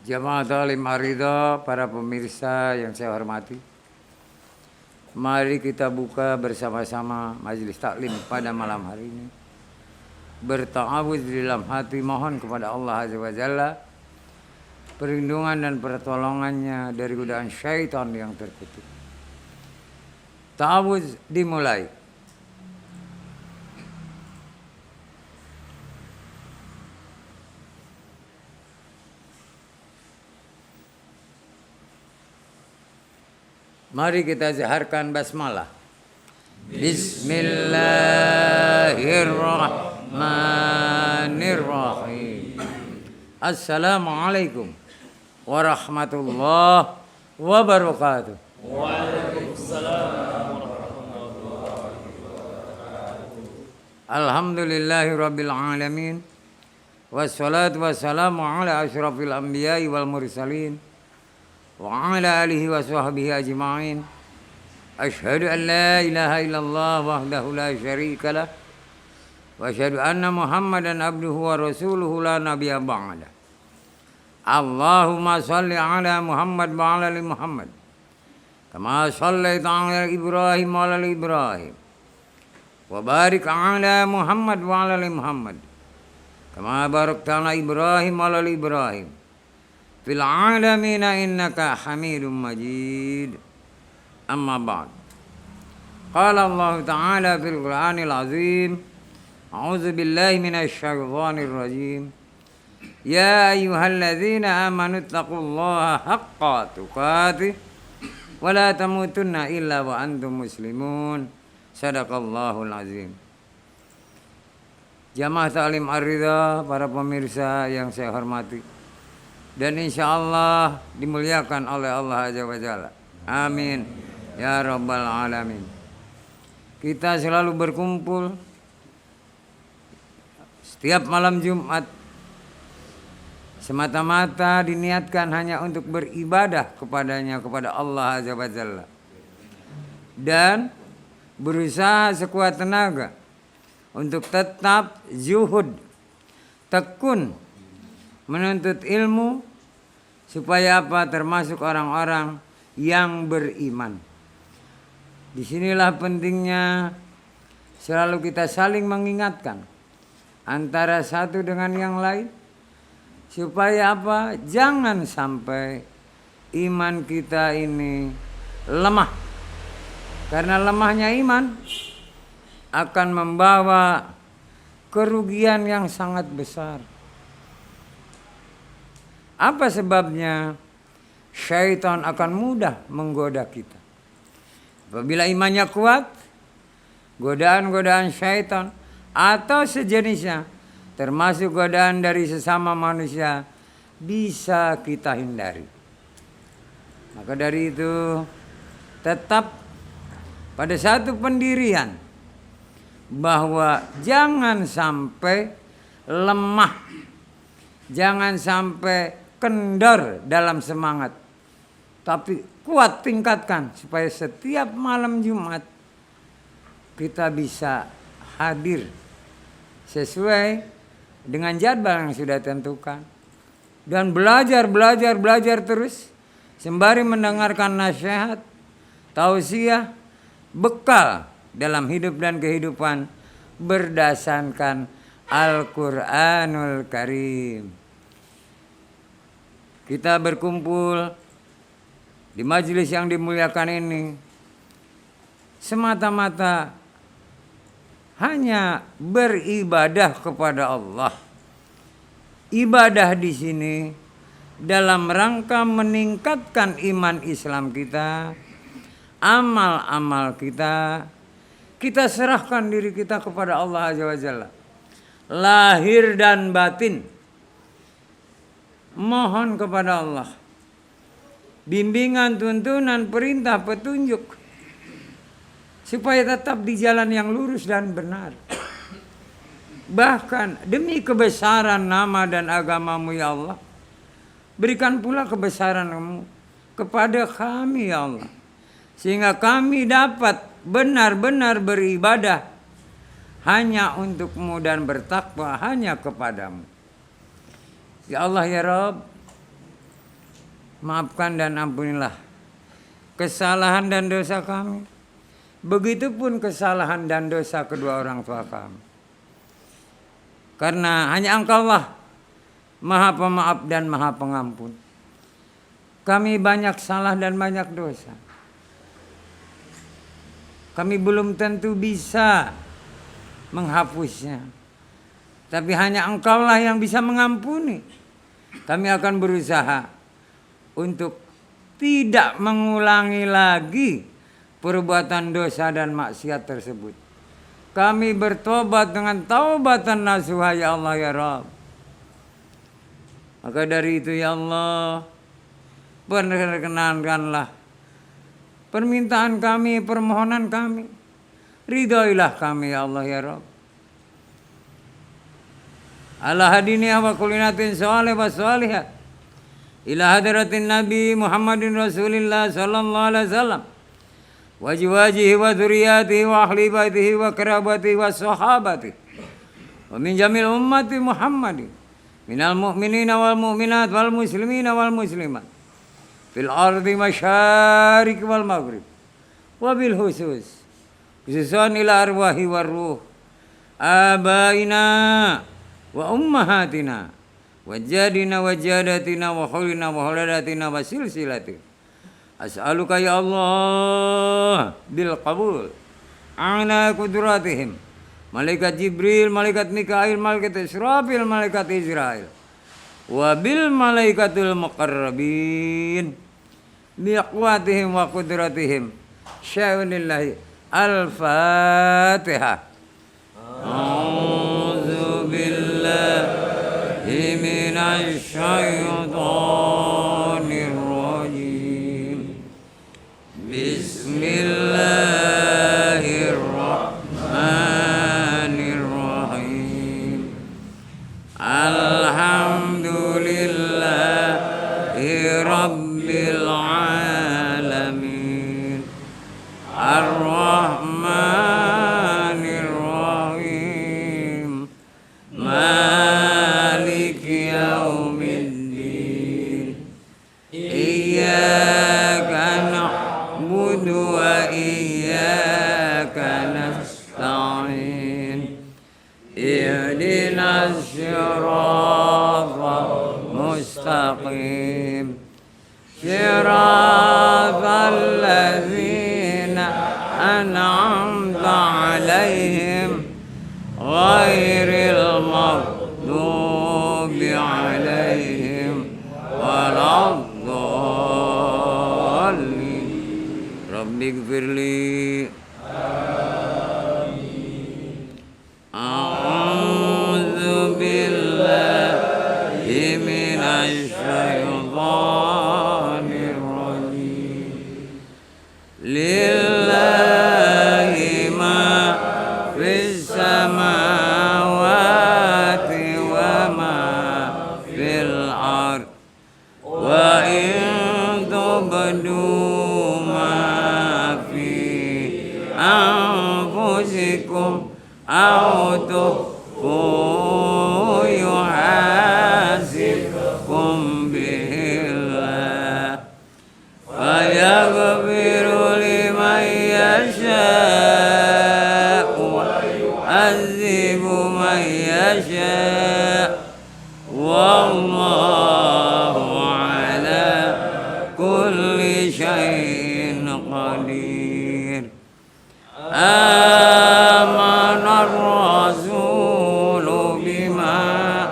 Jamaah Ta'lim Ar-Ridha, para pemirsa yang saya hormati. Mari kita buka bersama-sama majelis taklim pada malam hari ini. Berta'awudz di dalam hati, mohon kepada Allah Azza wa Jalla perlindungan dan pertolongannya dari godaan syaitan yang terkutuk. Ta'awudz dimulai. Mari kita zaharkan basmalah. Bismillahirrahmanirrahim. Assalamualaikum warahmatullahi wabarakatuh. Waalaikumsalam warahmatullahi wabarakatuh. Alhamdulillahirabbil alamin. Wassalatu wassalamu ala asyrafil anbiya'i wal mursalin. Wa ala alihi wa sahbihi ajma'in. Asyhadu an la ilaha illallah wahdahu la syarika lah. Wa asyhadu anna Muhammadan abduhu wa rasuluhu la nabiyya ba'da. Allahumma salli ala Muhammad wa ala ali Muhammad. Kama sallaita ala Ibrahim wa ala ali Ibrahim. Wa barik ala Muhammad wa ala ali Muhammad. Kama barakta ala Ibrahim wa ala ali Ibrahim. Fil alamina innaka hamidum majid. Amma ba'd. Qala Allah Ta'ala fil Qur'anil Azim. A'udzu billahi minasy syaithanir rajim. Ya ayyuhalladzina amanu taqullaha haqqa tuqatih wa la tamutunna illa wa antum muslimun. Shadaqallahul azim. Jamaah Ta'lim Ar-Ridha, para pemirsa yang saya hormati dan insya Allah dimuliakan oleh Allah Azza wa Jalla. Amin ya rabbal alamin. Kita selalu berkumpul setiap malam Jumat semata-mata diniatkan hanya untuk beribadah kepadanya, kepada Allah Azza wa Jalla, dan berusaha sekuat tenaga untuk tetap zuhud, tekun menuntut ilmu, supaya apa? Termasuk orang-orang yang beriman. Disinilah pentingnya selalu kita saling mengingatkan antara satu dengan yang lain, supaya apa? Jangan sampai iman kita ini lemah. Karena lemahnya iman akan membawa kerugian yang sangat besar. Apa sebabnya? Syaitan akan mudah menggoda kita. Apabila imannya kuat, godaan-godaan syaitan atau sejenisnya, termasuk godaan dari sesama manusia, bisa kita hindari. Maka dari itu, tetap pada satu pendirian bahwa jangan sampai lemah, jangan sampai kendor dalam semangat, tapi kuat tingkatkan supaya setiap malam Jumat kita bisa hadir sesuai dengan jadwal yang sudah tentukan, dan belajar terus sembari mendengarkan nasihat, tausiah, bekal dalam hidup dan kehidupan berdasarkan Al-Quranul Karim. Kita berkumpul di majelis yang dimuliakan ini semata-mata hanya beribadah kepada Allah. Ibadah di sini dalam rangka meningkatkan iman Islam kita, amal-amal kita. Kita serahkan diri kita kepada Allah Azza wa Jalla, lahir dan batin. Mohon kepada Allah bimbingan, tuntunan, perintah, petunjuk, supaya tetap di jalan yang lurus dan benar. Bahkan demi kebesaran nama dan agamamu ya Allah, berikan pula kebesaran-Mu kepada kami ya Allah, sehingga kami dapat benar-benar beribadah hanya untuk-Mu dan bertakwa hanya kepada-Mu. Ya Allah ya Rabb, maafkan dan ampunilah kesalahan dan dosa kami. Begitupun kesalahan dan dosa kedua orang tua kami. Karena hanya Engkaulah Maha Pemaaf dan Maha Pengampun. Kami banyak salah dan banyak dosa. Kami belum tentu bisa menghapusnya. Tapi hanya Engkaulah yang bisa mengampuni. Kami akan berusaha untuk tidak mengulangi lagi perbuatan dosa dan maksiat tersebut. Kami bertobat dengan taubatan nasuha ya Allah ya Rabb. Maka dari itu ya Allah, perkenankanlah permintaan kami, permohonan kami. Ridhoilah kami ya Allah ya Rabb. Ala hadiniya wa kulinatin salih wa salihat. Ila hadratin Nabi Muhammadin Rasulillah sallallahu alaihi wasallam. Wa jiwajihi wa dzurriyyatihi wa ahli baitihi wa kerabatihi wa sahabatihi. Wa min jamil ummati Muhammadin. Minal mu'minina wal mu'minat wal muslimina wal muslimat. Fil ardi masyarik wal maghrib. Wa bil khususan ila arwahi war ruh. Abaina wa ummahatina. Wajadina wajadatina wa khulina wa huladatina wa silsilatina. As'aluka ya Allah bil qabul ala kudratihim. Malaikat Jibril, malaikat Mikail, malaikat Israfil, malaikat Israel. Wa bil malaikatul muqarrabin bi aqwatihim wa qudratihim. Sya'unillahi. Al-Fatihah. A'udzu billahi minasy syaithanir rajim. Bismillahirrahmanirrahim. Alhamdulillahi rabbil alamin. Ar-Rahmanir Rahim. Maliki yaumiddin. Iyyaka na'budu wa iyyaka nasta'in. Ihdinas siratal mustaqim. Siratal ladzina an'amta 'alaihim ghairil maghdubi 'alaihim waladdallin. Rabbighfirli. A'udzu billahi minasy syaithanir rajim. Lillahi ma fis samawati wa ma fil ard. Wa in tubdu ma fi anfusikum aw tukhfu yuhasibkum billah. Fayaghfiru liman yasha' wa yu'adzibu man yasha'. Wallahu ala kulli syai'in qadir. Amanar rasulu bima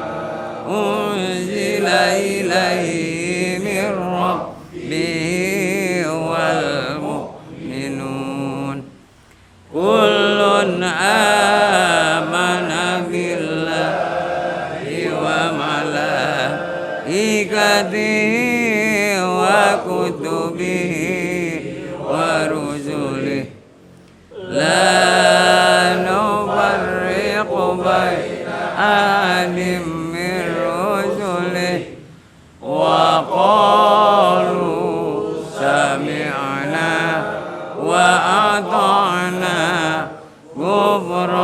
unzila ilaihi min rabbihi wal mu'minun. Kullun amana billahi wa malaikatihi wa kutubihi wa rusulihi. La nufarriqu baina ahadin min rusulihi wa qalu sami'na wa ata'na ghufranaka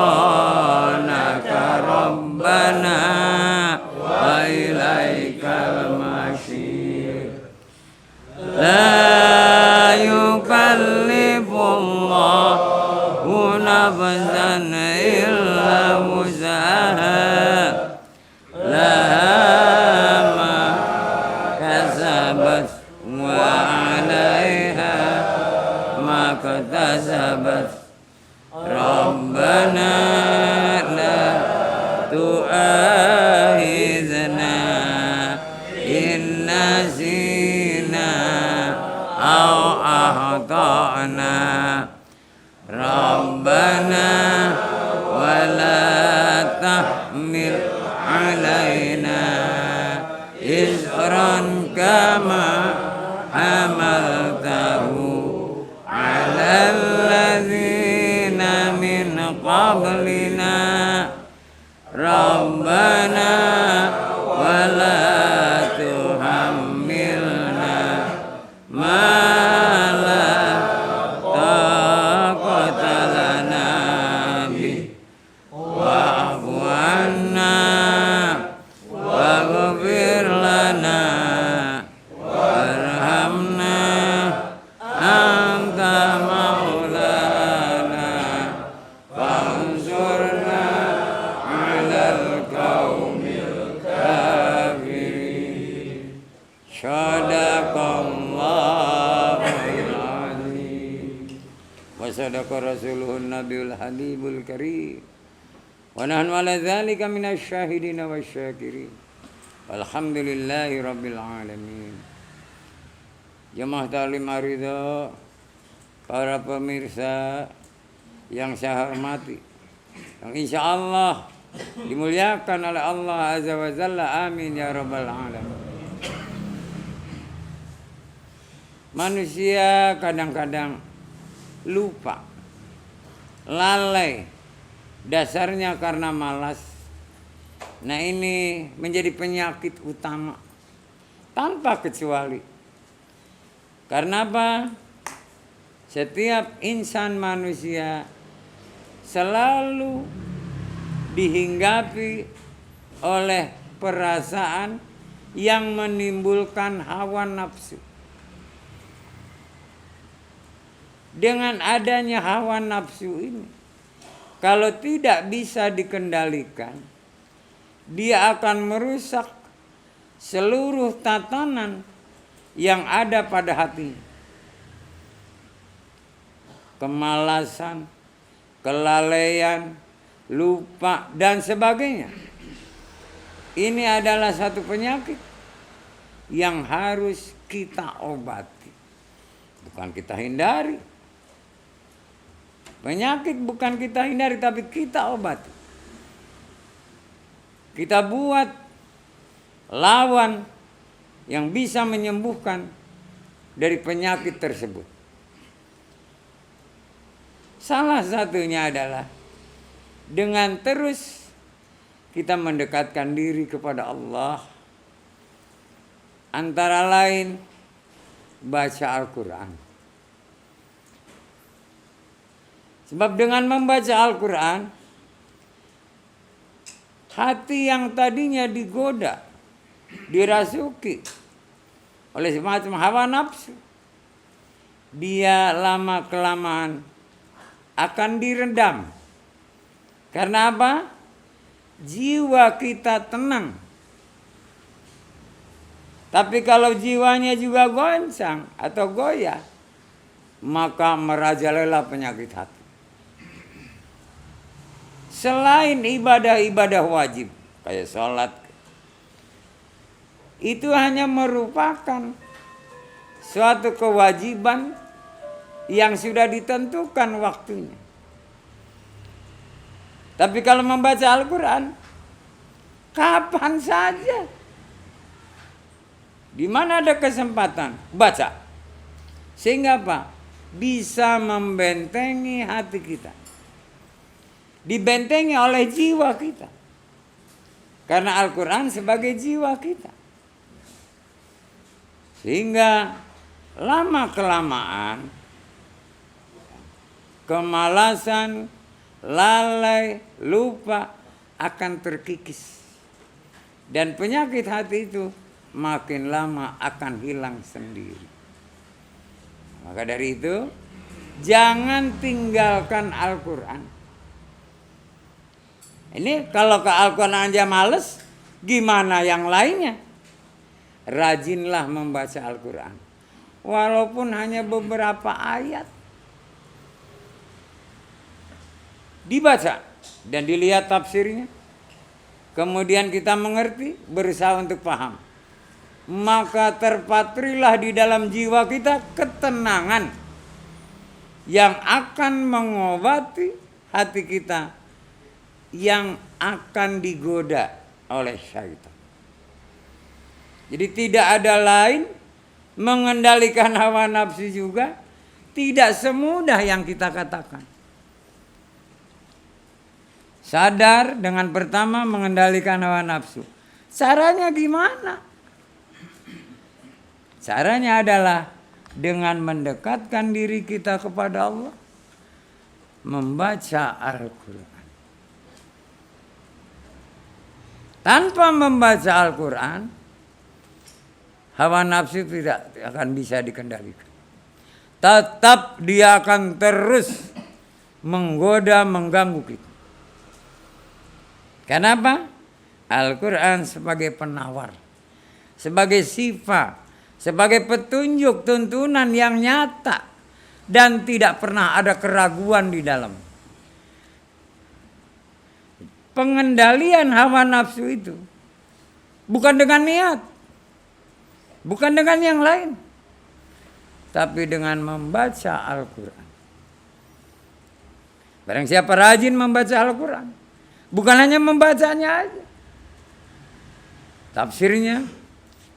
rabbana wa ilaikal masir. La yukallifullahu nafsan illa wus'aha laha ma kasabat wa 'alaiha ma kasabat. Rabbana la tu'akhidhna in nasina aw akhtana. Rabbana wa la tahmil 'alaina isran kama hamaltahu 'alal ladzina min qablina. Rabbana wa la tuhammilna ma la taqata lana bih wa'fu 'anna waghfir lana warhamna anta maulana fansurna 'alal qaumil kafirin. Shadaqallahul azim wa sadaqa rasuluhun nabiyul habibul karim wa nahnu ala dzalika minasy syahidin wasyakirin. Alhamdulillahi rabbil alamin. Jemaah taklim aridha, para pemirsa yang saya hormati, yang insya Allah dimuliakan oleh Allah Azza wa Jalla, amin ya rabbal alamin. Manusia kadang-kadang lupa, lalai, dasarnya karena malas. Nah ini menjadi penyakit utama tanpa kecuali. Karena apa? Setiap insan manusia selalu dihinggapi oleh perasaan yang menimbulkan hawa nafsu. Dengan adanya hawa nafsu ini, kalau tidak bisa dikendalikan, dia akan merusak seluruh tatanan yang ada pada hatinya. Kemalasan, kelalaian, lupa, dan sebagainya. Ini adalah satu penyakit yang harus kita obati, bukan kita hindari. Penyakit bukan kita hindari, tapi kita obati. Kita buat lawan yang bisa menyembuhkan dari penyakit tersebut. Salah satunya adalah dengan terus kita mendekatkan diri kepada Allah. Antara lain baca Al-Quran. Sebab dengan membaca Al-Quran, hati yang tadinya digoda, dirasuki oleh semacam hawa nafsu, dia lama-kelamaan akan diredam. Karena apa? Jiwa kita tenang. Tapi kalau jiwanya juga goncang atau goyah, maka merajalela penyakit hati. Selain ibadah-ibadah wajib, kayak sholat, itu hanya merupakan suatu kewajiban yang sudah ditentukan waktunya. Tapi kalau membaca Al-Quran, kapan saja, di mana ada kesempatan, baca. Sehingga apa? Bisa membentengi hati kita. Dibentengi oleh jiwa kita. Karena Al-Quran sebagai jiwa kita. Sehingga lama-kelamaan kemalasan, lalai, lupa akan terkikis. Dan penyakit hati itu makin lama akan hilang sendiri. Maka dari itu, jangan tinggalkan Al-Quran. Ini kalau ke Al-Quran aja males, gimana yang lainnya? Rajinlah membaca Al-Quran. Walaupun hanya beberapa ayat. Dibaca dan dilihat tafsirnya. Kemudian kita mengerti, berusaha untuk paham. Maka terpatrilah di dalam jiwa kita ketenangan yang akan mengobati hati kita yang akan digoda oleh syaitan. Jadi tidak ada lain, mengendalikan hawa nafsu juga tidak semudah yang kita katakan. Sadar dengan pertama mengendalikan hawa nafsu. Caranya gimana? Caranya adalah dengan mendekatkan diri kita kepada Allah, membaca Al-Quran. Tanpa membaca Al-Quran, hawa nafsu tidak akan bisa dikendalikan. Tetap dia akan terus menggoda, mengganggu kita. Kenapa? Al-Quran sebagai penawar, sebagai sifat, sebagai petunjuk tuntunan yang nyata dan tidak pernah ada keraguan di dalam. Pengendalian hawa nafsu itu bukan dengan niat, bukan dengan yang lain, tapi dengan membaca Al-Quran. Barang siapa rajin membaca Al-Quran, bukan hanya membacanya aja, tafsirnya,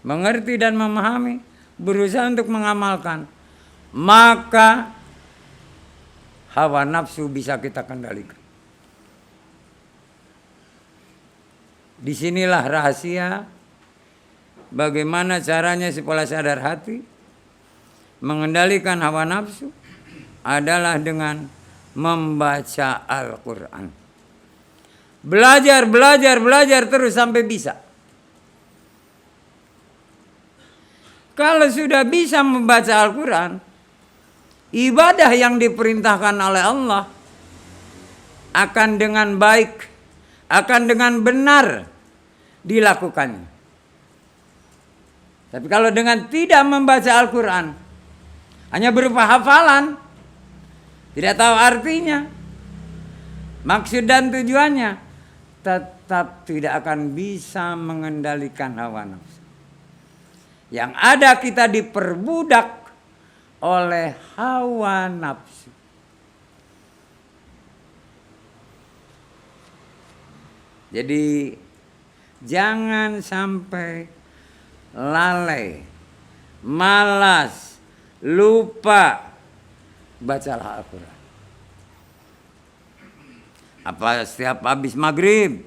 mengerti dan memahami, berusaha untuk mengamalkan, maka hawa nafsu bisa kita kendalikan. Disinilah rahasia bagaimana caranya supaya sadar hati mengendalikan hawa nafsu adalah dengan membaca Al-Quran. Belajar terus sampai bisa. Kalau sudah bisa membaca Al-Quran, ibadah yang diperintahkan oleh Allah akan dengan baik, akan dengan benar dilakukannya. Tapi kalau dengan tidak membaca Al-Quran, hanya berupa hafalan, tidak tahu artinya, maksud dan tujuannya, tetap tidak akan bisa mengendalikan hawa nafsu. Yang ada kita diperbudak oleh hawa nafsu. Jadi jangan sampai lalai, malas, lupa, bacalah Al-Quran. Apa setiap habis maghrib,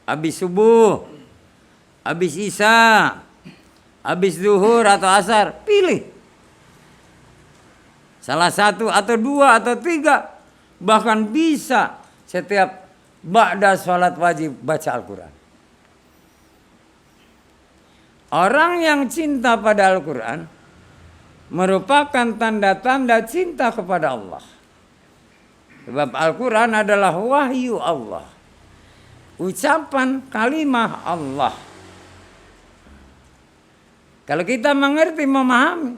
habis subuh, habis isya, habis zuhur atau asar, pilih salah satu atau dua atau tiga, bahkan bisa setiap ba'da sholat wajib baca Al-Quran. Orang yang cinta pada Al-Quran merupakan tanda-tanda cinta kepada Allah. Sebab Al-Quran adalah wahyu Allah, ucapan kalimah Allah. Kalau kita mengerti, memahami,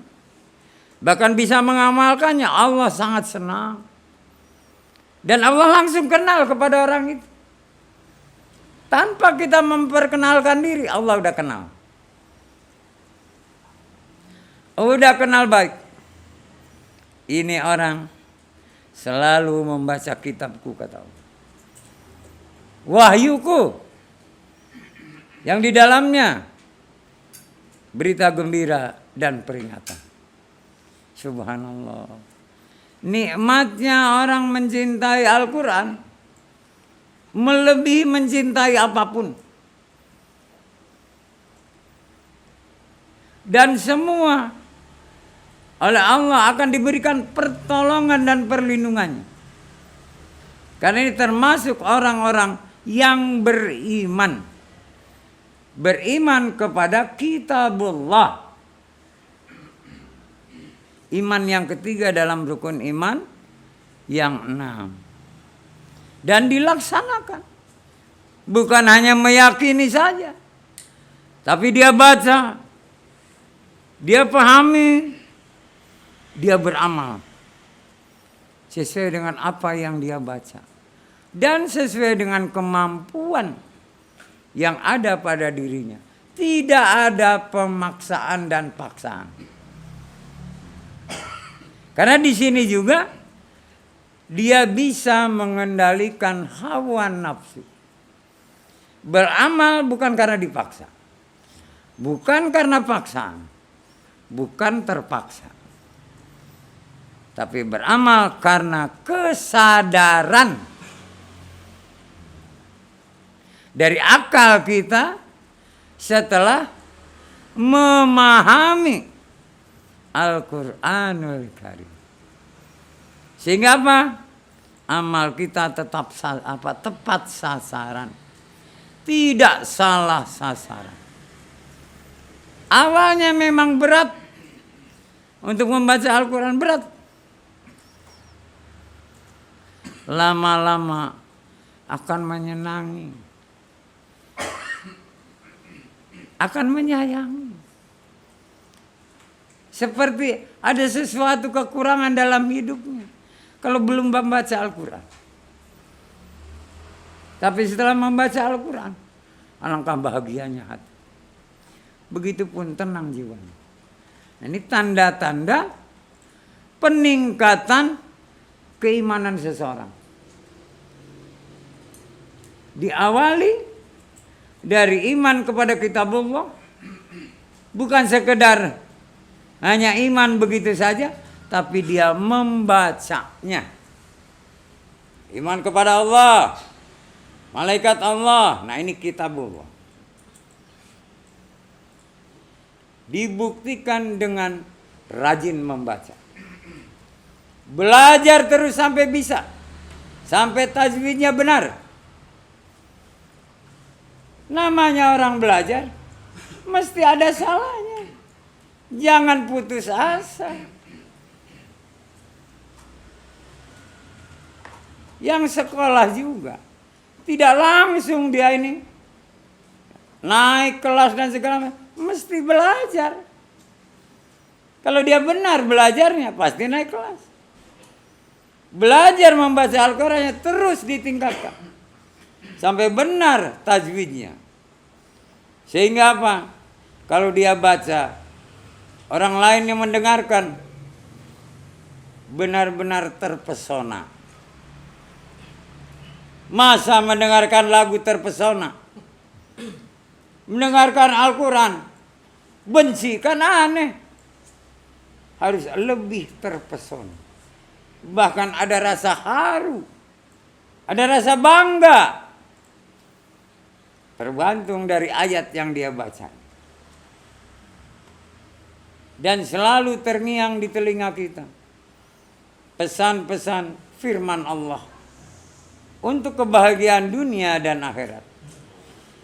bahkan bisa mengamalkannya, Allah sangat senang. Dan Allah langsung kenal kepada orang itu. Tanpa kita memperkenalkan diri, Allah udah kenal. Udah kenal baik. Ini orang selalu membaca kitabku, kata Allah. Wahyuku, yang di dalamnya berita gembira dan peringatan. Subhanallah. Nikmatnya orang mencintai Al-Quran melebihi mencintai apapun. Dan semua oleh Allah akan diberikan pertolongan dan perlindungannya. Karena ini termasuk orang-orang yang beriman. Beriman kepada kitabullah. iman yang ketiga dalam rukun iman yang 6. Dan dilaksanakan. Bukan hanya meyakini saja, tapi dia baca, dia pahami, dia beramal sesuai dengan apa yang dia baca dan sesuai dengan kemampuan yang ada pada dirinya. Tidak ada pemaksaan dan paksaan. Karena di sini juga dia bisa mengendalikan hawa nafsu. Beramal bukan karena dipaksa, bukan karena paksaan, bukan terpaksa, tapi beramal karena kesadaran dari akal kita setelah memahami Al-Quranul Karim. Sehingga apa? Amal kita tetap tepat sasaran. Tidak salah sasaran. Awalnya memang berat untuk membaca Al-Quran, berat. Lama-lama akan menyenangi, akan menyayangi. Seperti ada sesuatu kekurangan dalam hidupnya kalau belum membaca Al-Quran. Tapi setelah membaca Al-Quran, alangkah bahagianya hati. Begitupun tenang jiwanya. Ini tanda-tanda peningkatan keimanan seseorang. Diawali dari iman kepada kitabullah, bukan sekedar hanya iman begitu saja, tapi dia membacanya. Iman kepada Allah, malaikat Allah. Nah, ini kitabullah. Dibuktikan dengan rajin membaca. Belajar terus sampai bisa. Sampai tajwidnya benar. Namanya orang belajar mesti ada salahnya. Jangan putus asa. Yang sekolah juga tidak langsung dia ini naik kelas dan segala macam, mesti belajar. Kalau dia benar belajarnya pasti naik kelas. Belajar membaca Al-Qurannya terus ditingkatkan sampai benar tajwidnya. Sehingga apa? Kalau dia baca, orang lain yang mendengarkan benar-benar terpesona. Masa mendengarkan lagu terpesona, mendengarkan Al-Quran benci, kan aneh. Harus lebih terpesona. Bahkan ada rasa haru, ada rasa bangga, tergantung dari ayat yang dia baca. Dan selalu terngiang di telinga kita pesan-pesan firman Allah untuk kebahagiaan dunia dan akhirat.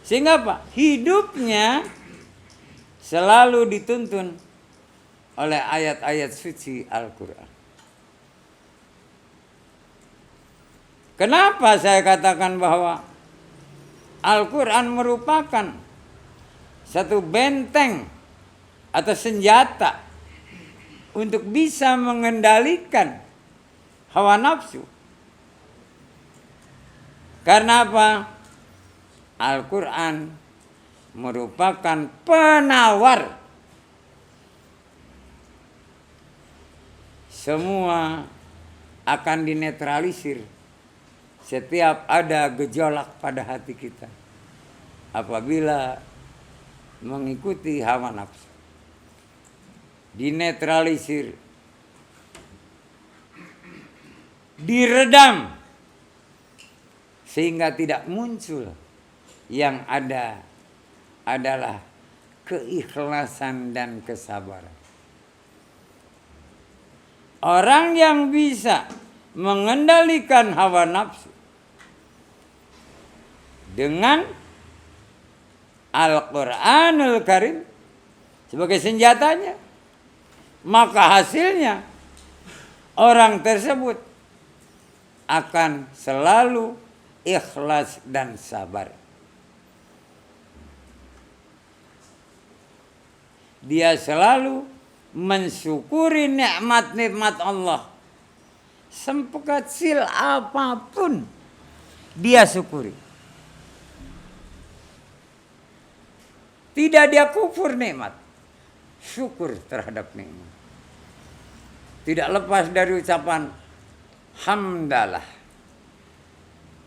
Sehingga apa? Hidupnya selalu dituntun oleh ayat-ayat suci Al-Quran. Kenapa saya katakan bahwa Al-Quran merupakan satu benteng atau senjata untuk bisa mengendalikan hawa nafsu? Karena apa? Al-Quran merupakan penawar semua akan dinetralisir setiap ada gejolak pada hati kita apabila mengikuti hawa nafsu. Dinetralisir, diredam, sehingga tidak muncul. Yang ada adalah keikhlasan dan kesabaran. Orang yang bisa mengendalikan hawa nafsu dengan Al-Quranul Karim sebagai senjatanya, maka hasilnya orang tersebut akan selalu ikhlas dan sabar. Dia selalu mensyukuri nikmat-nikmat Allah. Sekecil apapun dia syukuri. Tidak dia kufur nikmat. Syukur terhadap nikmat. Tidak lepas dari ucapan hamdalah,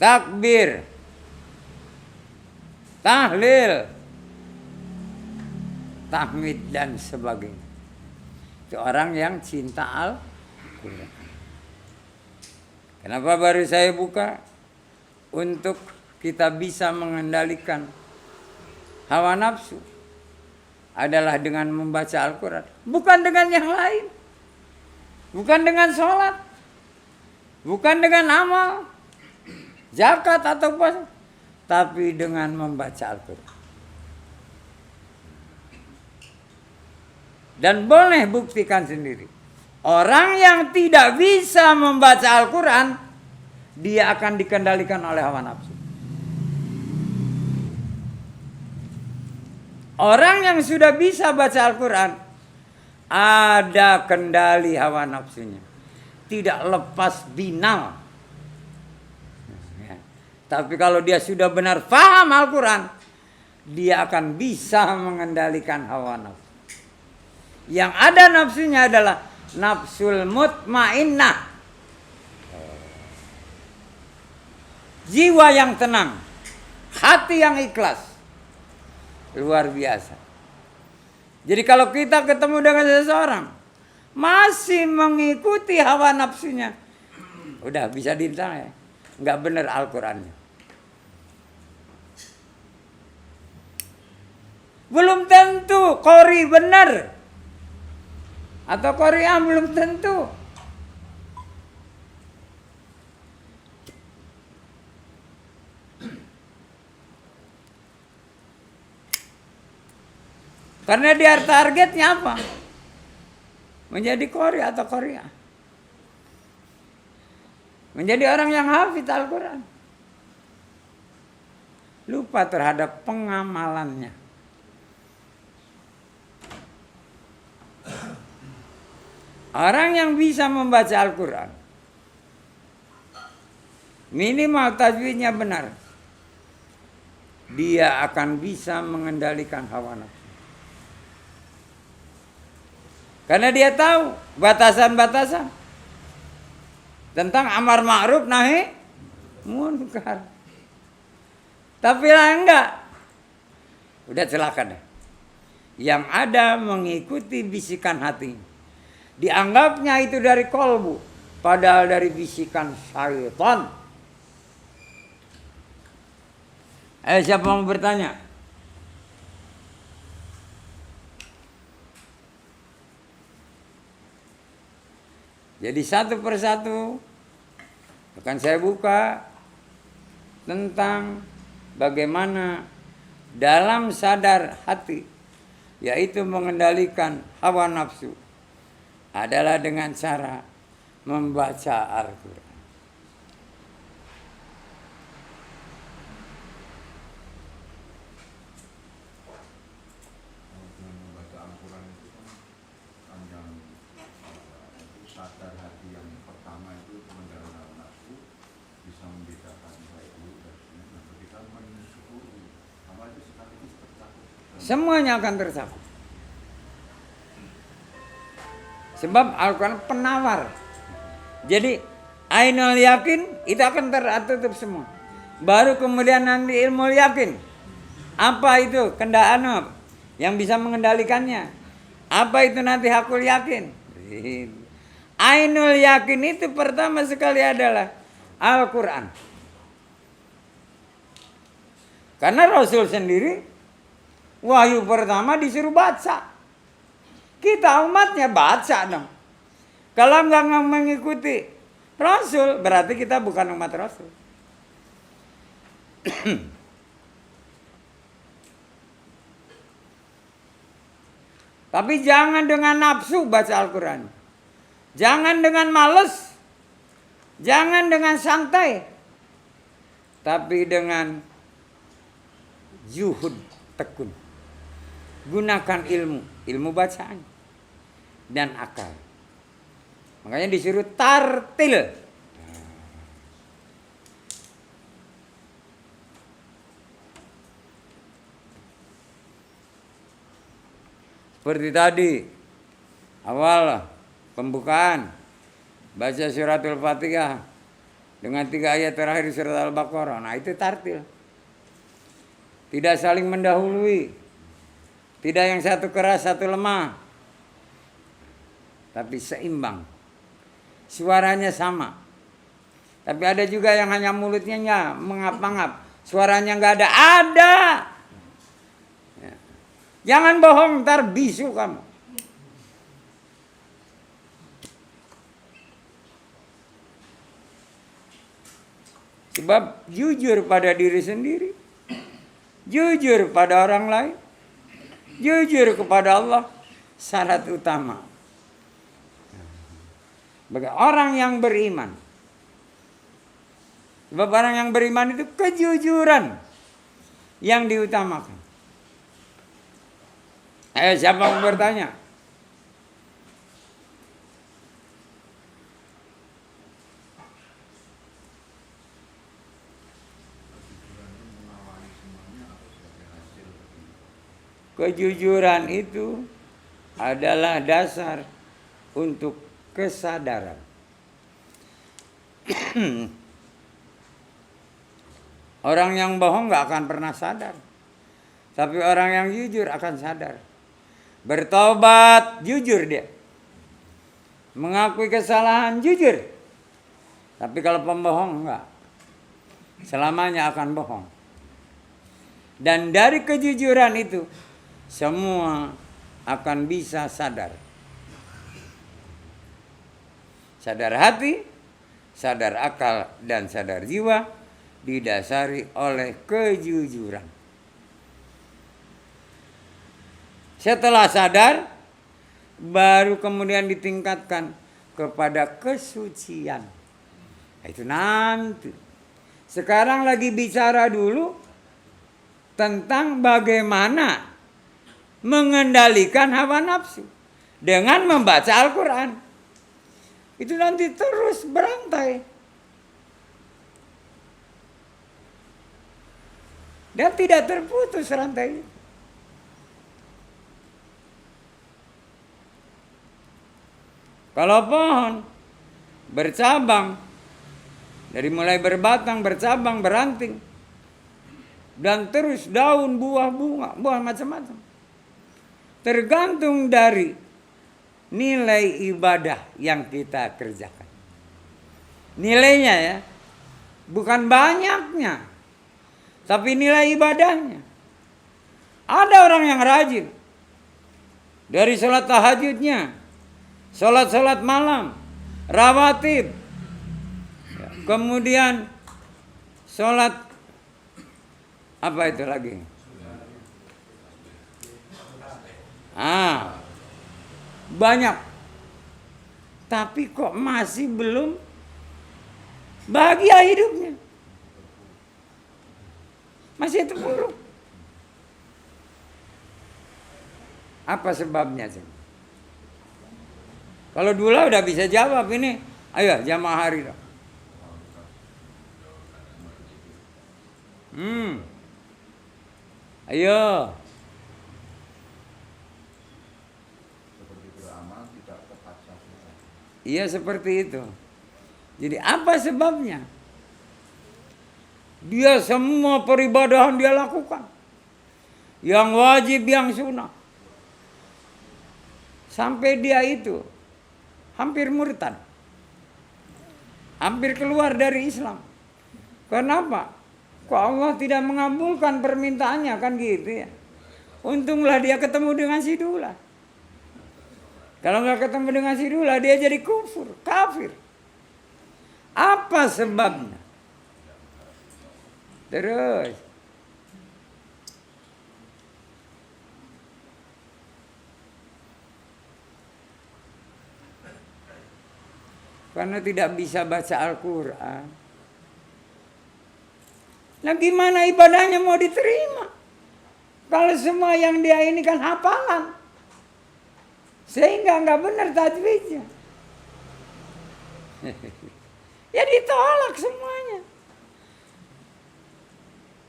takbir, tahlil, tahmid dan sebagainya. Itu orang yang cinta Al-Quran. Kenapa baru saya buka? Untuk kita bisa mengendalikan hawa nafsu adalah dengan membaca Al-Quran. Bukan dengan yang lain. Bukan dengan sholat. Bukan dengan amal, zakat atau puasa. Tapi dengan membaca Al-Quran. Dan boleh buktikan sendiri. Orang yang tidak bisa membaca Al-Quran, dia akan dikendalikan oleh hawa nafsu. Orang yang sudah bisa baca Al-Quran, ada kendali hawa nafsunya. Tidak lepas binal. Tapi kalau dia sudah benar paham Al-Quran, dia akan bisa mengendalikan hawa nafsu. Yang ada nafsunya adalah nafsul mutmainnah. Jiwa yang tenang, hati yang ikhlas. Luar biasa. Jadi kalau kita ketemu dengan seseorang masih mengikuti hawa nafsunya, udah bisa ditanya, nggak benar Al-Qurannya. Belum tentu qori benar atau qori'ah, belum tentu. Karena dia targetnya apa? Menjadi qori atau qori'ah. Menjadi orang yang hafid Al-Quran. Lupa terhadap pengamalannya. Orang yang bisa membaca Al-Quran, minimal tajwidnya benar, dia akan bisa mengendalikan hawa nafsu. Karena dia tahu batasan-batasan tentang amar ma'ruf nahi munkar. Tapi lah enggak, udah celaka dah. Yang ada mengikuti bisikan hati, dianggapnya itu dari kolbu, padahal dari bisikan syaitan. Siapa mau bertanya? Jadi satu persatu akan saya buka tentang bagaimana dalam sadar hati, yaitu mengendalikan hawa nafsu, adalah dengan cara membaca Al-Quran. Membaca Al-Quran itu kan panjang, sadar hati yang pertama itu mengendalikan hawa nafsu, bisa membedakan baik buruk dan sebenarnya. Nah, ketika mensyukuri apa itu sekaligus tercakup. Semuanya akan tercakup. Sebab Al-Quran penawar. Jadi ainul yakin itu akan tertutup semua. Baru kemudian nanti ilmu yakin. Apa itu kendaraan yang bisa mengendalikannya? Apa itu nanti hakul yakin? Ainul yakin itu pertama sekali adalah Al-Quran. Karena Rasul sendiri wahyu pertama disuruh baca. Kita umatnya baca dong. Kalau nggak mengikuti Rasul, berarti kita bukan umat Rasul. Tapi jangan dengan nafsu baca Al-Quran. Jangan dengan males. Jangan dengan santai. Tapi dengan zuhud, tekun. Gunakan ilmu bacaan dan akal. Makanya disuruh tartil. Seperti tadi, awal pembukaan, baca suratul Fatihah dengan 3 ayat terakhir surat Al-Baqarah. Nah itu tartil. Tidak saling mendahului. Tidak yang satu keras, satu lemah. Tapi seimbang. Suaranya sama. Tapi ada juga yang hanya mulutnya mengap-ngap. Suaranya nggak ada. Ada. Jangan bohong, ntar bisu kamu. Sebab jujur pada diri sendiri, jujur pada orang lain, jujur kepada Allah, syarat utama bagi orang yang beriman. Sebab orang yang beriman itu kejujuran yang diutamakan. Ayo siapa mau bertanya? Kejujuran itu adalah dasar untuk kesadaran. Orang yang bohong gak akan pernah sadar. Tapi orang yang jujur akan sadar. Bertobat, jujur dia. Mengakui kesalahan, jujur. Tapi kalau pembohong enggak. Selamanya akan bohong. Dan dari kejujuran itu, semua akan bisa sadar. Sadar hati, sadar akal, dan sadar jiwa didasari oleh kejujuran. Setelah sadar, baru kemudian ditingkatkan kepada kesucian. Itu nanti. Sekarang lagi bicara dulu tentang bagaimana mengendalikan hawa nafsu dengan membaca Al-Quran. Itu nanti terus berantai. Dan tidak terputus rantai. Kalau pohon bercabang, dari mulai berbatang, bercabang, beranting, dan terus daun, buah, bunga, buah macam-macam. Tergantung dari nilai ibadah yang kita kerjakan. Nilainya ya, bukan banyaknya, tapi nilai ibadahnya. Ada orang yang rajin dari sholat tahajudnya, sholat malam, rawatib, kemudian sholat apa itu lagi? Banyak. Tapi kok masih belum bahagia hidupnya. Masih terpuruk. Apa sebabnya sih? Kalau dulu udah bisa jawab ini, ayo jamaah hari dong. Ayo. Seperti beramal tidak tepat sasaran. Iya seperti itu. Jadi apa sebabnya? Dia semua peribadahan dia lakukan. Yang wajib, yang sunnah. Sampai dia itu hampir murtad. Hampir keluar dari Islam. Kenapa? Kok Allah tidak mengabulkan permintaannya, kan gitu ya. Untunglah dia ketemu dengan si Dula. Kalau nggak ketemu dengan si Dula, dia jadi kafir. Apa sebabnya? Terus karena tidak bisa baca Al-Quran. Nah gimana ibadahnya mau diterima? Kalau semua yang dia ini kan hafalan. Sehingga nggak benar tajwidnya. Ya ditolak semuanya.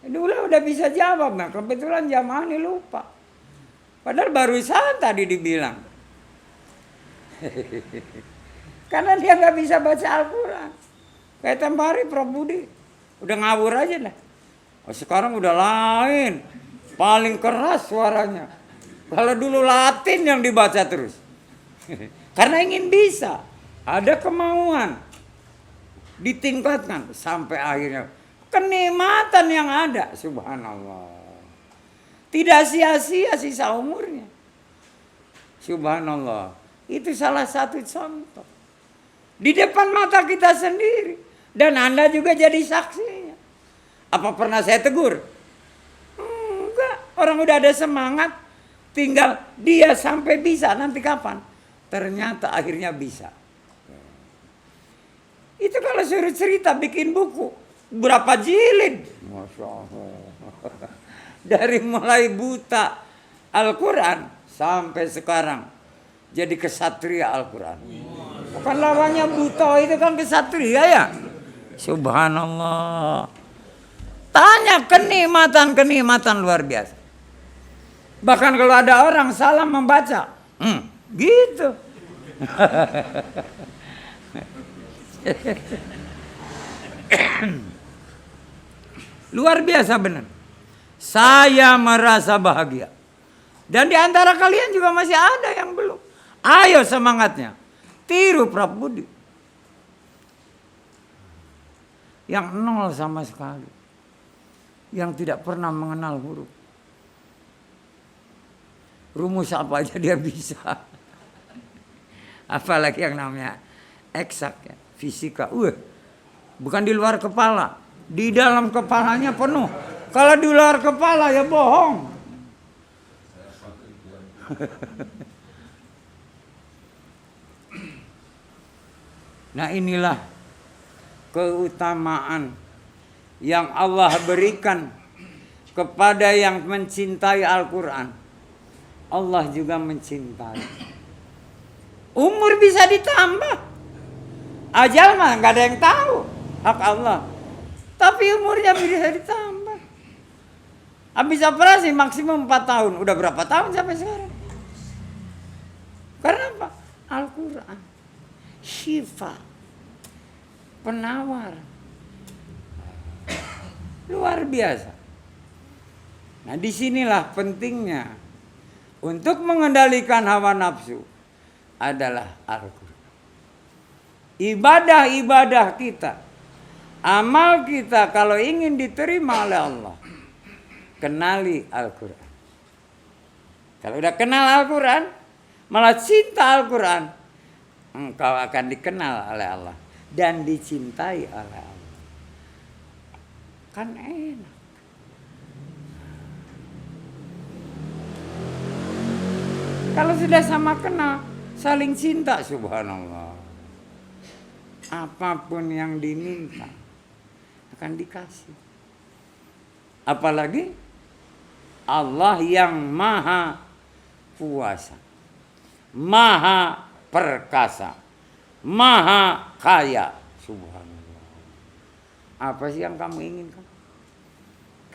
Dulu udah bisa jawab, nah kebetulan jamaah ini lupa. Padahal barusan tadi dibilang. Karena dia nggak bisa baca Al-Quran. Kayak tempoh hari Prof Budi udah ngawur aja dah. Oh, sekarang udah lain, paling keras suaranya. Kalau dulu Latin yang dibaca terus. Karena ingin bisa, ada kemauan, ditingkatkan sampai akhirnya kenikmatan yang ada, subhanallah. Tidak sia-sia sisa umurnya. Subhanallah. Itu salah satu contoh. Di depan mata kita sendiri. Dan Anda juga jadi saksinya. Apa pernah saya tegur? Enggak. Orang udah ada semangat. Tinggal dia sampai bisa. Nanti kapan? Ternyata akhirnya bisa. Itu kalau suruh cerita bikin buku. Berapa jilid? Masya Allah. Dari mulai buta Al-Quran sampai sekarang jadi kesatria Al-Quran. Bukan lawannya buta itu kan kesatria ya. Subhanallah. Tanya kenikmatan luar biasa. Bahkan kalau ada orang salah membaca, gitu. Luar biasa benar. Saya merasa bahagia. Dan di antara kalian juga masih ada yang belum. Ayo semangatnya. Tiru Prof Budi. Yang nol sama sekali. Yang tidak pernah mengenal huruf. Rumus apa aja dia bisa. Apalagi yang namanya eksak ya, fisika. Bukan di luar kepala. Di dalam kepalanya penuh. Kalau di luar kepala ya bohong. Nah inilah keutamaan yang Allah berikan kepada yang mencintai Al-Quran. Allah juga mencintai. Umur bisa ditambah. Ajal mah gak ada yang tahu. Hak Allah. Tapi umurnya bisa ditambah. Habis operasi maksimum 4 tahun. Udah berapa tahun sampai sekarang? Karena apa? Al-Quran. Syifa. Penawar. Luar biasa. Nah disinilah pentingnya. Untuk mengendalikan hawa nafsu. Adalah Al-Quran. Ibadah-ibadah kita. Amal kita kalau ingin diterima oleh Allah. Kenali Al-Quran. Kalau udah kenal Al-Quran, malah cinta Al-Quran, engkau akan dikenal oleh Allah dan dicintai oleh Allah. Kan enak. Kalau sudah sama kenal, saling cinta, subhanallah. Apapun yang diminta akan dikasih. Apalagi Allah yang maha kuasa, maha perkasa, maha kaya. Subhanallah. Apa sih yang kamu inginkan?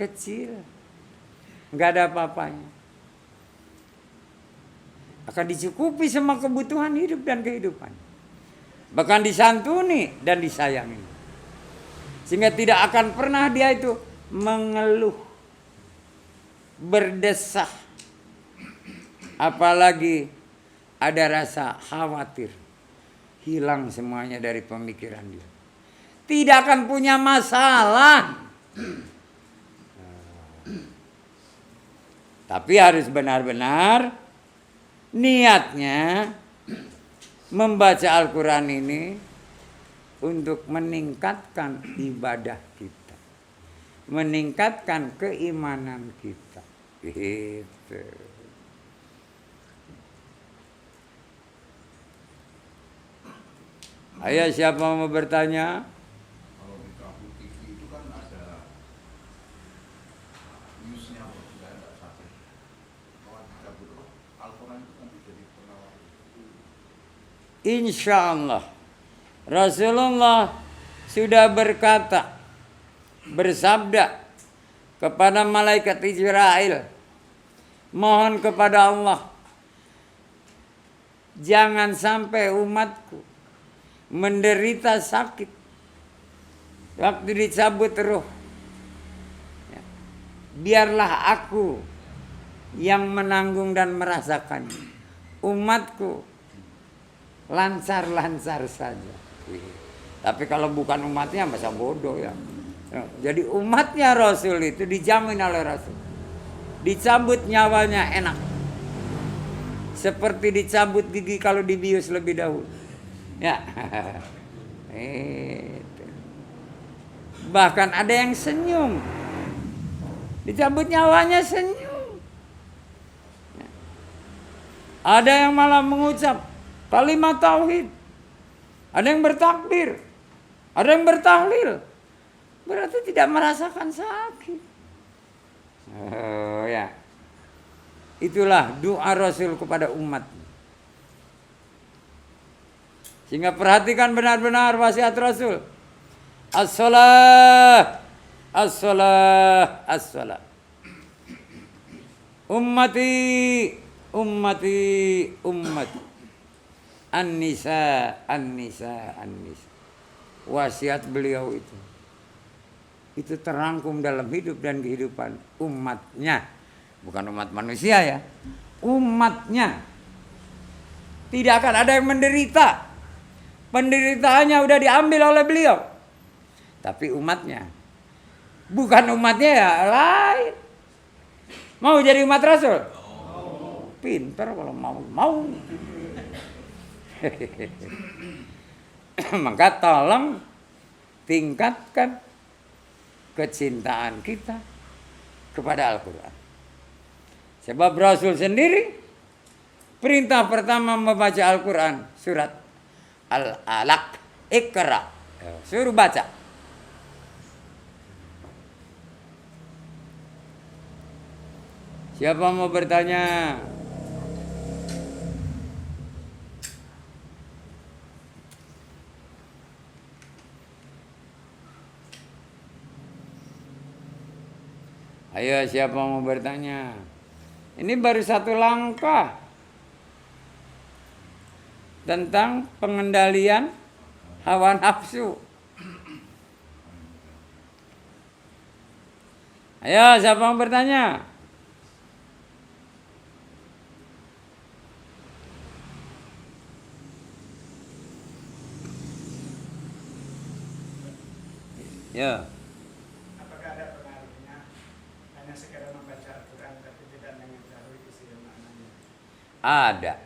Kecil. Nggak ada apa-apanya. Akan dicukupi semua kebutuhan hidup dan kehidupan. Bahkan disantuni dan disayangi. Sehingga tidak akan pernah dia itu mengeluh. Berdesah, apalagi ada rasa khawatir, hilang semuanya dari pemikiran dia. Tidak akan punya masalah. Tapi harus benar-benar niatnya membaca Al-Quran ini untuk meningkatkan ibadah kita, meningkatkan keimanan kita. Gitu. Ayo siapa mau bertanya? Kalau di kampung TV itu kan ada newsnya, nggak ada satu. Kalau dicabut roh, Al-Quran itu kan jadi penawar. Insya Allah Rasulullah sudah bersabda kepada malaikat Israel, mohon kepada Allah, jangan sampai umatku menderita sakit waktu dicabut roh. Ya. Biarlah aku yang menanggung dan merasakannya. Umatku lancar-lancar saja. Tapi kalau bukan umatnya masa bodoh ya. Jadi umatnya Rasul itu dijamin oleh Rasul. Dicabut nyawanya enak. Seperti dicabut gigi kalau dibius lebih dahulu. Ya. Itu. Bahkan ada yang senyum. Dicabut nyawanya senyum. Ya. Ada yang malah mengucap kalimat tauhid. Ada yang bertakbir. Ada yang bertahlil. Berarti tidak merasakan sakit. Oh ya. Itulah doa Rasul kepada umat. Sehingga perhatikan benar-benar wasiat Rasul. As-salah, as-salah, as-salah. Ummati, ummati, ummati. An-nisa, an-nisa, an-nisa. Wasiat beliau itu terangkum dalam hidup dan kehidupan umatnya. Bukan umat manusia ya. Umatnya. Tidak akan ada yang menderita. Penderitaannya udah diambil oleh beliau. Tapi umatnya. Bukan umatnya ya lain. Mau jadi umat Rasul? Pinter kalau mau. Maka tolong tingkatkan kecintaan kita kepada Al-Quran. Sebab Rasul sendiri perintah pertama membaca Al-Quran surat Al-Alaq, Iqra, suruh baca. Siapa mau bertanya? Ayo siapa mau bertanya? Ini baru satu langkah tentang pengendalian hawa nafsu. Ayo siapa mau bertanya? Ya. Apakah ada pengaruhnya hanya sekedar membaca Al-Quran tapi tidak mengetahui isi maknanya? Ada.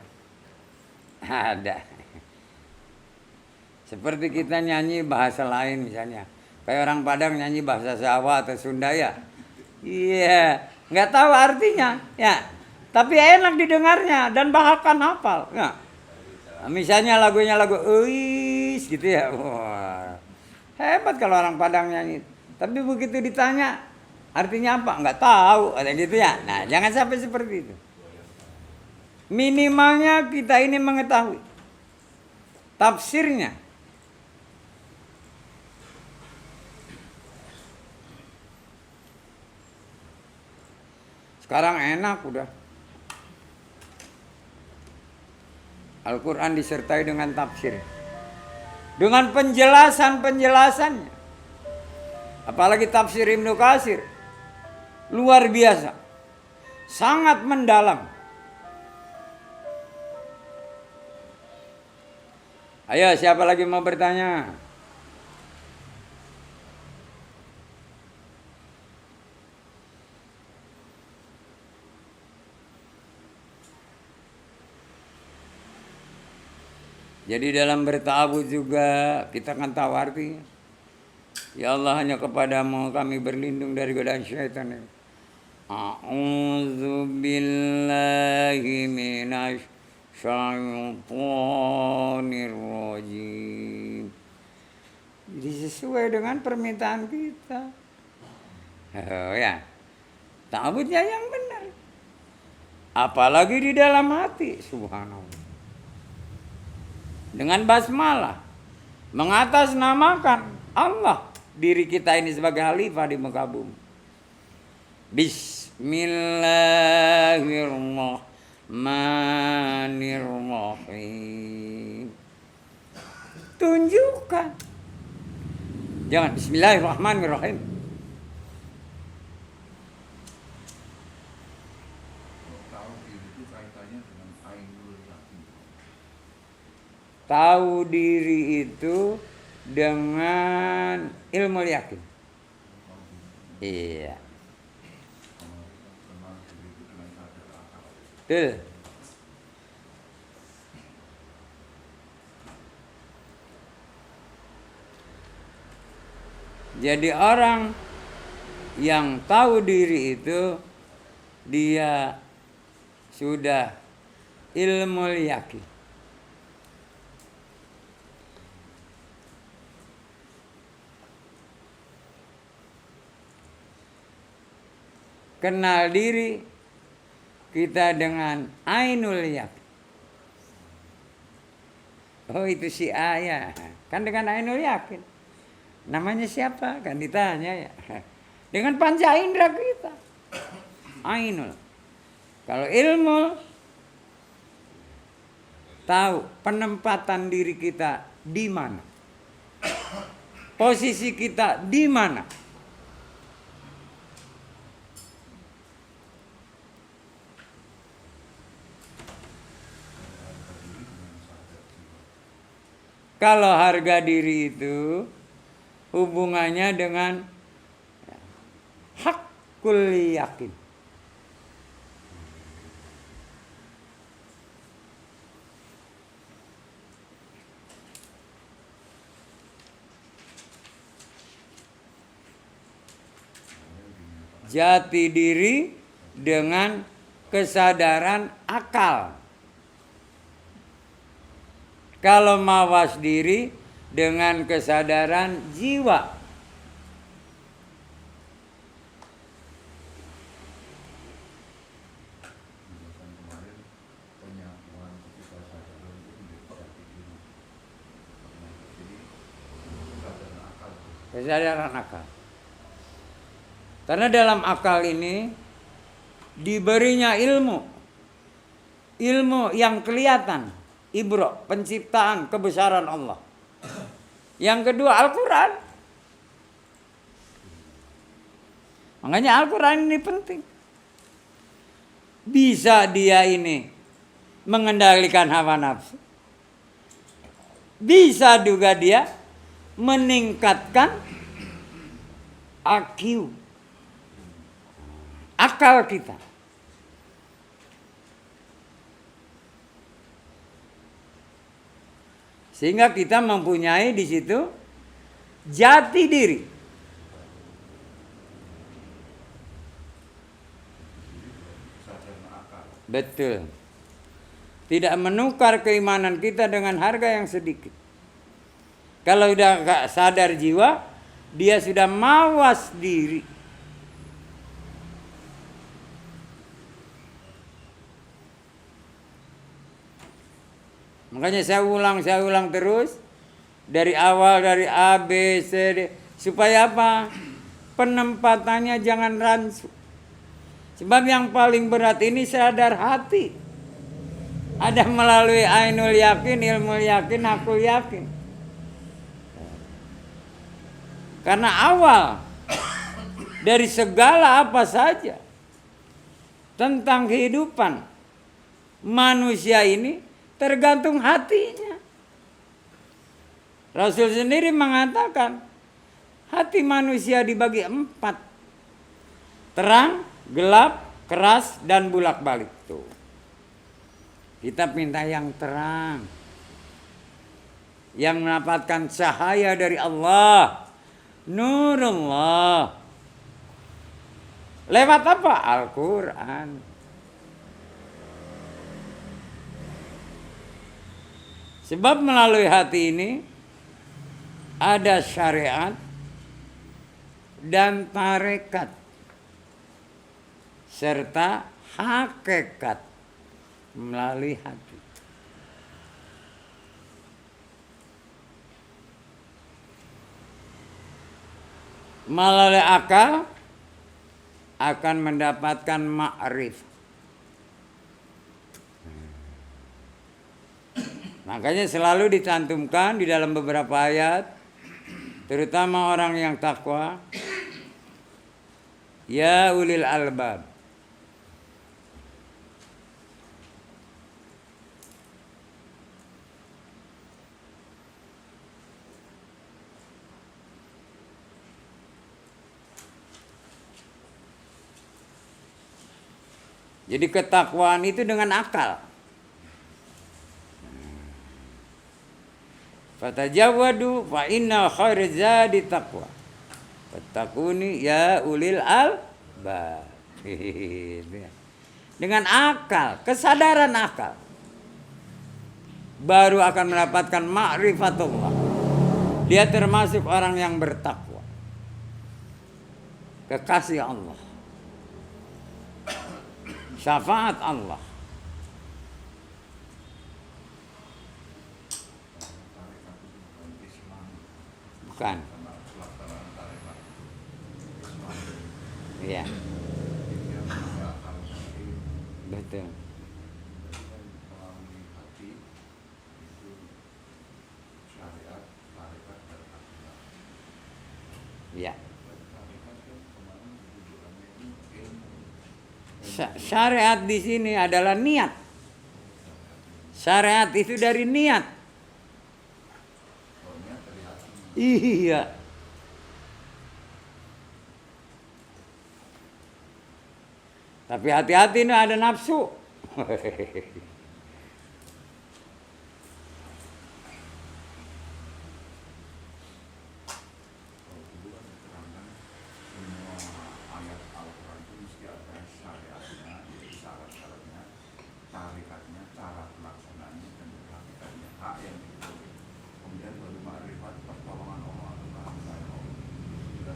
Seperti kita nyanyi bahasa lain misalnya. Kayak orang Padang nyanyi bahasa Jawa atau Sunda ya. Iya, nggak tahu artinya ya. Tapi enak didengarnya dan bahkan hafal. Ya. Misalnya lagunya lagu Uis gitu ya. Wah. Hebat kalau orang Padang nyanyi. Tapi begitu ditanya artinya apa? Nggak tahu, ada gitu ya. Nah, jangan sampai seperti itu. Minimalnya kita ini mengetahui tafsirnya. Sekarang enak udah. Al-Quran disertai dengan tafsir. Dengan penjelasan-penjelasannya. Apalagi tafsir Ibnu Katsir. Luar biasa. Sangat mendalam. Ayo siapa lagi mau bertanya? Jadi dalam bertawud juga kita akan tahu artinya. Ya Allah, hanya kepadamu kami berlindung dari godaan syaitan. A'udzu billahi minasy syaitonir rajim. Jadi sesuai dengan permintaan kita. Oh ya. Ta'budnya yang benar. Apalagi di dalam hati, subhanallah. Dengan basmalah mengatasnamakan Allah, diri kita ini sebagai khalifah di muka bumi. Bismillahirrahmanirrahim. Tunjukkan. Jangan bismillahirrahmanirrahim. Tauhid itu kaitannya dengan ainul yakin. Tahu diri itu dengan ilmu yakin. Iya. Kenal diri itu dengan sadar akal. Betul. Jadi orang yang tahu diri itu dia sudah ilmu yakin. Kenal diri kita dengan ainul yakin. Oh itu si ayah. Kan dengan ainul yakin. Namanya siapa? Kan ditanya ya. Dengan panca indera kita. Ainul. Kalau ilmu tahu penempatan diri kita di mana. Posisi kita di mana. Kalau harga diri itu hubungannya dengan hakul yakin. Jati diri dengan kesadaran akal. Kalau mawas diri dengan kesadaran jiwa. Kemarin penyakuan kita sadar itu menjadi jati diri. Jadi kesadaran akal. Kesadaran akal. Karena dalam akal ini diberinya ilmu. Ilmu yang kelihatan. Ibro, penciptaan kebesaran Allah. Yang kedua Al-Quran. Makanya Al-Quran ini penting. Bisa dia ini mengendalikan hawa nafsu. Bisa juga dia meningkatkan IQ. Akal kita. Sehingga kita mempunyai di situ jati diri. Betul. Tidak menukar keimanan kita dengan harga yang sedikit. Kalau sudah gak sadar jiwa, dia sudah mawas diri. Makanya saya ulang terus dari awal, dari A, B, C, D. Supaya apa? Penempatannya jangan rancu. Sebab yang paling berat ini sadar hati. Ada melalui ainul yakin, ilmu yakin, aku yakin. Karena awal dari segala apa saja tentang kehidupan manusia ini tergantung hatinya. Rasul sendiri mengatakan hati manusia dibagi 4. Terang, gelap, keras, dan bulak-balik. Tuh. Kita minta yang terang. Yang mendapatkan cahaya dari Allah. Nurullah. Lewat apa? Al-Quran. Sebab melalui hati ini ada syariat dan tarekat serta hakikat melalui hati. Melalui akal akan mendapatkan ma'rifah. Makanya selalu dicantumkan di dalam beberapa ayat, terutama orang yang takwa, ya ulil albab. Jadi ketakwaan itu dengan akal. Fatajawadu fa inna khairaz zadi taqwa. Fattaquni ya ulil albab. Dengan akal, kesadaran akal, baru akan mendapatkan ma'rifatullah. Dia termasuk orang yang bertakwa, kekasih Allah, syafaat Allah. Bukan. Iya. Betul. Iya. Syariat di sini adalah niat. Syariat itu dari niat. Iya. Tapi hati-hati nih, ada nafsu.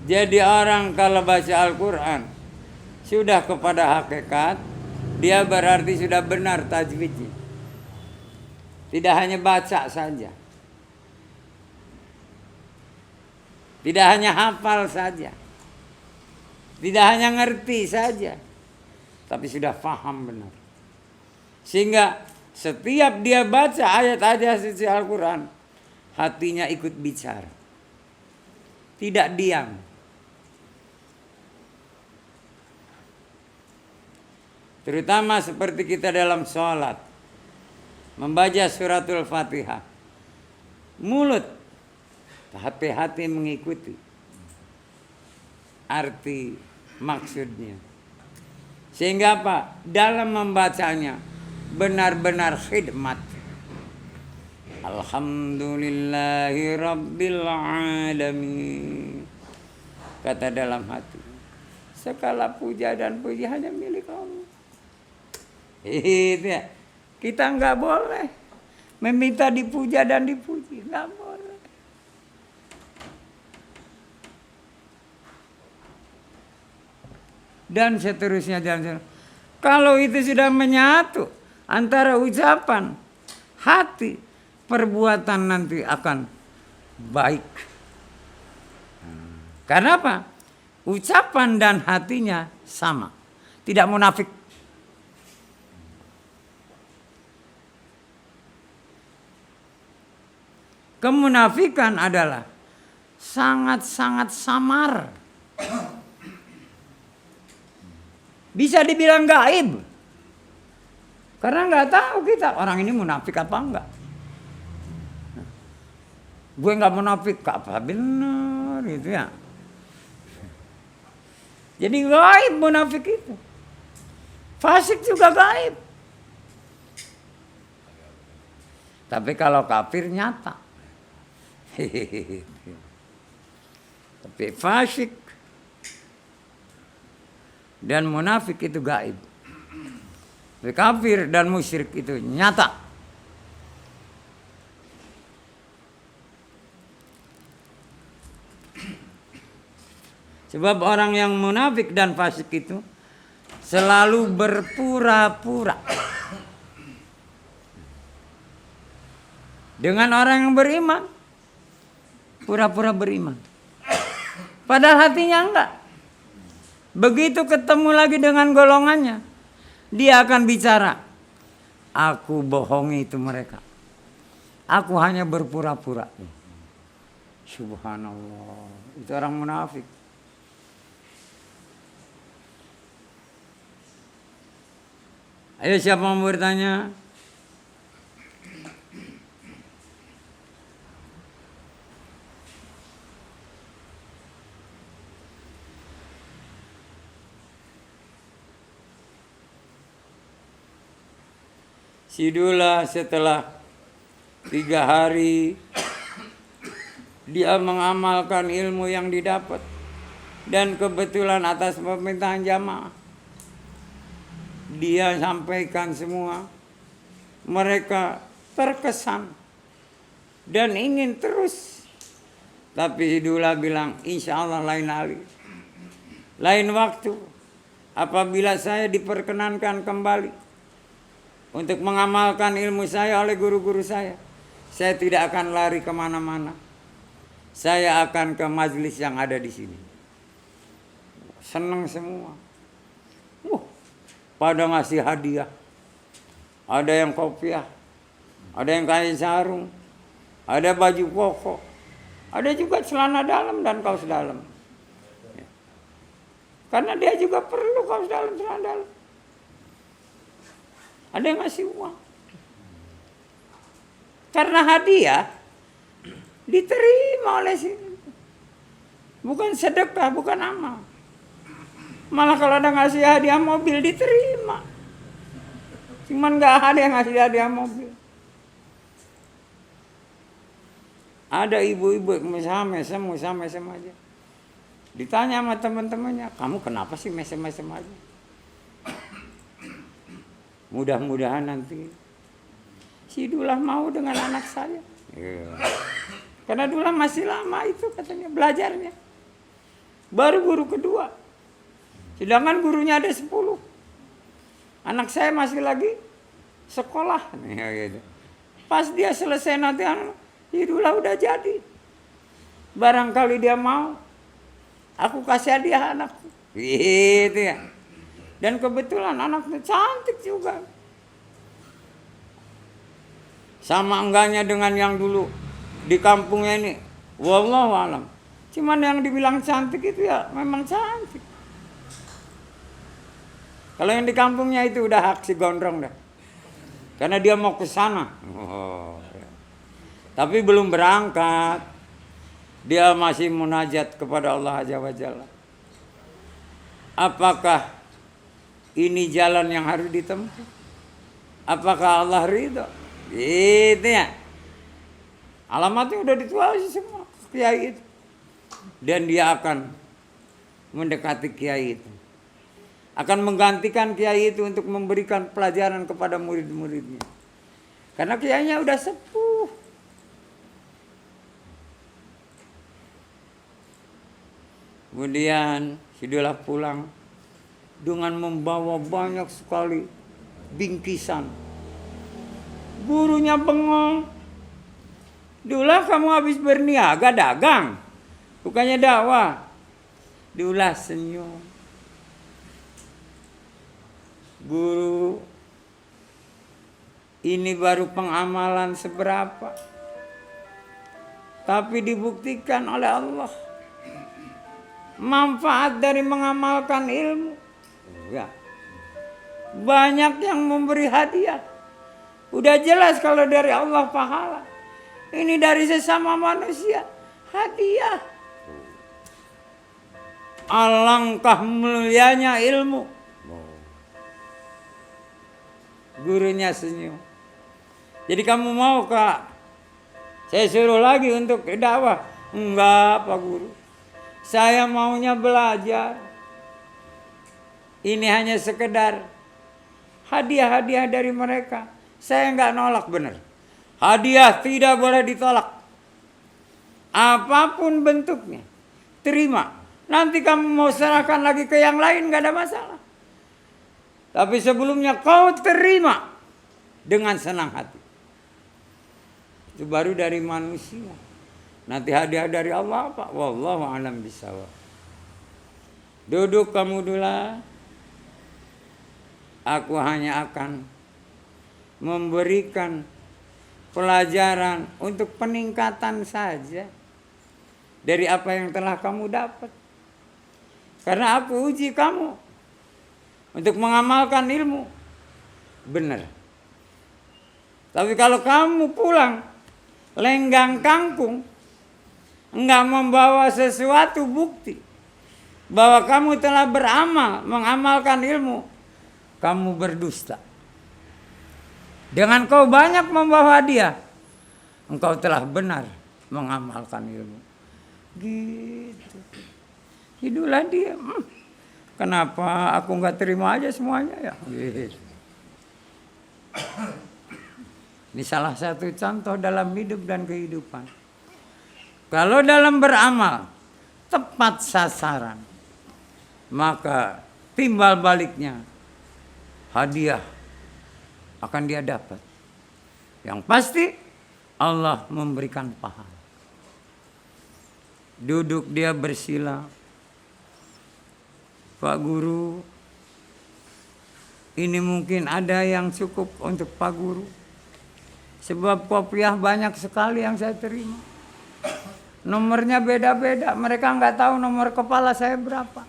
Jadi orang kalau baca Al-Quran sudah kepada hakikat, dia berarti sudah benar tajwidnya. Tidak hanya baca saja, tidak hanya hafal saja, tidak hanya ngerti saja, tapi sudah paham benar. Sehingga setiap dia baca ayat-ayat suci Al-Quran, hatinya ikut bicara, tidak diam. Terutama seperti kita dalam sholat, membaca suratul Fatihah, mulut hati-hati mengikuti arti maksudnya. Sehingga apa? Dalam membacanya benar-benar khidmat. Alhamdulillahi Rabbil Alamin. Kata dalam hati, segala puja dan puji hanya milik Allah. Itu ya. Kita nggak boleh meminta dipuja dan dipuji, nggak boleh. Dan seterusnya. Kalau itu sudah menyatu antara ucapan, hati, perbuatan, nanti akan baik. Karena apa? Ucapan dan hatinya sama, tidak munafik. Kemunafikan adalah sangat-sangat samar. Bisa dibilang gaib. Karena nggak tahu kita orang ini munafik apa enggak. Gue nggak munafik, apa benar gitu ya. Jadi gaib munafik itu. Fasik juga gaib. Tapi kalau kafir nyata. Tapi fasik dan munafik itu gaib. Tapi kafir dan musyrik itu nyata. Sebab orang yang munafik dan fasik itu selalu berpura-pura dengan orang yang beriman, pura-pura beriman, padahal hatinya enggak. Begitu ketemu lagi dengan golongannya, dia akan bicara, aku bohongi itu mereka, aku hanya berpura-pura. Subhanallah, itu orang munafik. Ayo, siapa mau bertanya? Si Dullah setelah 3 hari dia mengamalkan ilmu yang didapat, dan kebetulan atas pemerintahan jamaah dia sampaikan semua. Mereka terkesan dan ingin terus. Tapi si Dullah bilang, insya Allah lain hari, lain waktu, apabila saya diperkenankan kembali untuk mengamalkan ilmu saya oleh guru-guru saya tidak akan lari kemana-mana. Saya akan ke majelis yang ada di sini. Senang semua. Pada ngasih hadiah. Ada yang kopiah, ada yang kain sarung, ada baju koko, ada juga celana dalam dan kaos dalam. Karena dia juga perlu kaos dalam, celana dalam. Ada yang ngasih uang. Karena hadiah diterima oleh sini. Bukan sedekah, bukan amal. Malah kalau ada ngasih hadiah mobil diterima. Cuman gak ada yang ngasih hadiah mobil. Ada ibu-ibu mesem aja. Ditanya sama teman-temannya, kamu kenapa sih mesem aja? Mudah-mudahan nanti si Dullah mau dengan anak saya. Karena Dullah masih lama itu katanya belajarnya. Baru guru kedua. Sedangkan gurunya ada 10. Anak saya masih lagi sekolah. Gitu. Pas dia selesai nanti, si Dullah udah jadi. Barangkali dia mau, aku kasih hadiah anakku. Gitu ya. Dan kebetulan anaknya cantik juga. Sama enggaknya dengan yang dulu di kampungnya ini. Wallahu alam. Cuman yang dibilang cantik itu ya memang cantik. Kalau yang di kampungnya itu udah hak si gondrong dah. Karena dia mau ke sana. Ya. Tapi belum berangkat. Dia masih munajat kepada Allah Azza wa Jalla. Apakah ini jalan yang harus ditempuh? Apakah Allah ridho? Gitu ya. Alamatnya udah ditulis semua kiai itu. Dan dia akan mendekati kiai itu. Akan menggantikan kiai itu untuk memberikan pelajaran kepada murid-muridnya. Karena kiainya udah sepuh. Kemudian si Dullah pulang dengan membawa banyak sekali bingkisan. Gurunya bengong. Dullah, kamu habis berniaga dagang, bukannya dakwah. Dullah senyum. Guru, ini baru pengamalan seberapa, tapi dibuktikan oleh Allah manfaat dari mengamalkan ilmu. Ya. Banyak yang memberi hadiah. Udah jelas kalau dari Allah pahala. Ini dari sesama manusia hadiah. Alangkah mulianya ilmu. Gurunya senyum. Jadi kamu mau, Kak, saya suruh lagi untuk dakwah? Enggak, Pak Guru. Saya maunya belajar. Ini hanya sekedar hadiah-hadiah dari mereka. Saya enggak nolak, benar. Hadiah tidak boleh ditolak. Apapun bentuknya, terima. Nanti kamu mau serahkan lagi ke yang lain, gak ada masalah. Tapi sebelumnya kau terima dengan senang hati. Itu baru dari manusia. Nanti hadiah dari Allah apa? Wallahu a'lam bishawab. Duduk kamu dulu. Aku hanya akan memberikan pelajaran untuk peningkatan saja dari apa yang telah kamu dapat. Karena aku uji kamu untuk mengamalkan ilmu. Benar. Tapi kalau kamu pulang lenggang kangkung, enggak membawa sesuatu bukti bahwa kamu telah beramal, mengamalkan ilmu, kamu berdusta. Dengan kau banyak membawa hadiah, engkau telah benar mengamalkan ilmu. Gitu. Hiduplah dia. Kenapa aku nggak terima aja semuanya ya? Gitu. Ini salah satu contoh dalam hidup dan kehidupan. Kalau dalam beramal tepat sasaran, maka timbal baliknya hadiah akan dia dapat. Yang pasti Allah memberikan pahala. Duduk dia bersila. Pak Guru, ini mungkin ada yang cukup untuk Pak Guru. Sebab kopiah banyak sekali yang saya terima. Nomornya beda-beda. Mereka nggak tahu nomor kepala saya berapa.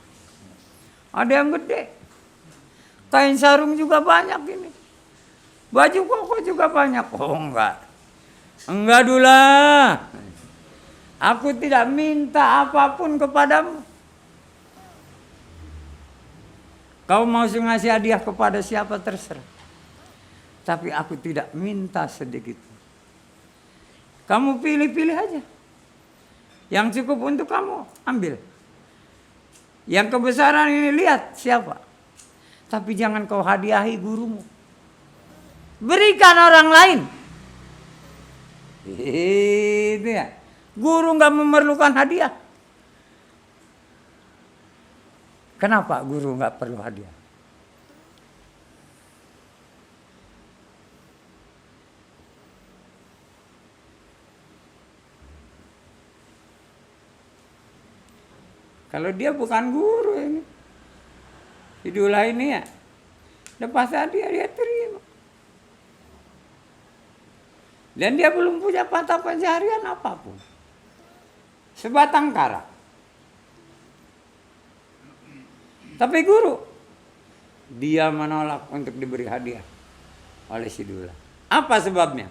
Ada yang gede. Kain sarung juga banyak ini. Baju koko juga banyak. Oh enggak. Enggak dulu. Aku tidak minta apapun kepadamu. Kau mau ngasih hadiah kepada siapa terserah. Tapi aku tidak minta sedikit. Kamu pilih-pilih aja. Yang cukup untuk kamu, ambil. Yang kebesaran ini lihat siapa. Tapi jangan kau hadiahi gurumu. Berikan orang lain. Itu ya. Guru nggak memerlukan hadiah. Kenapa guru nggak perlu hadiah? Kalau dia bukan guru ini, idola ini ya, lepas hadiah dia terima. Dan dia belum punya mata pencaharian apapun. Sebatang kara. Tapi guru, dia menolak untuk diberi hadiah oleh si Dula. Apa sebabnya?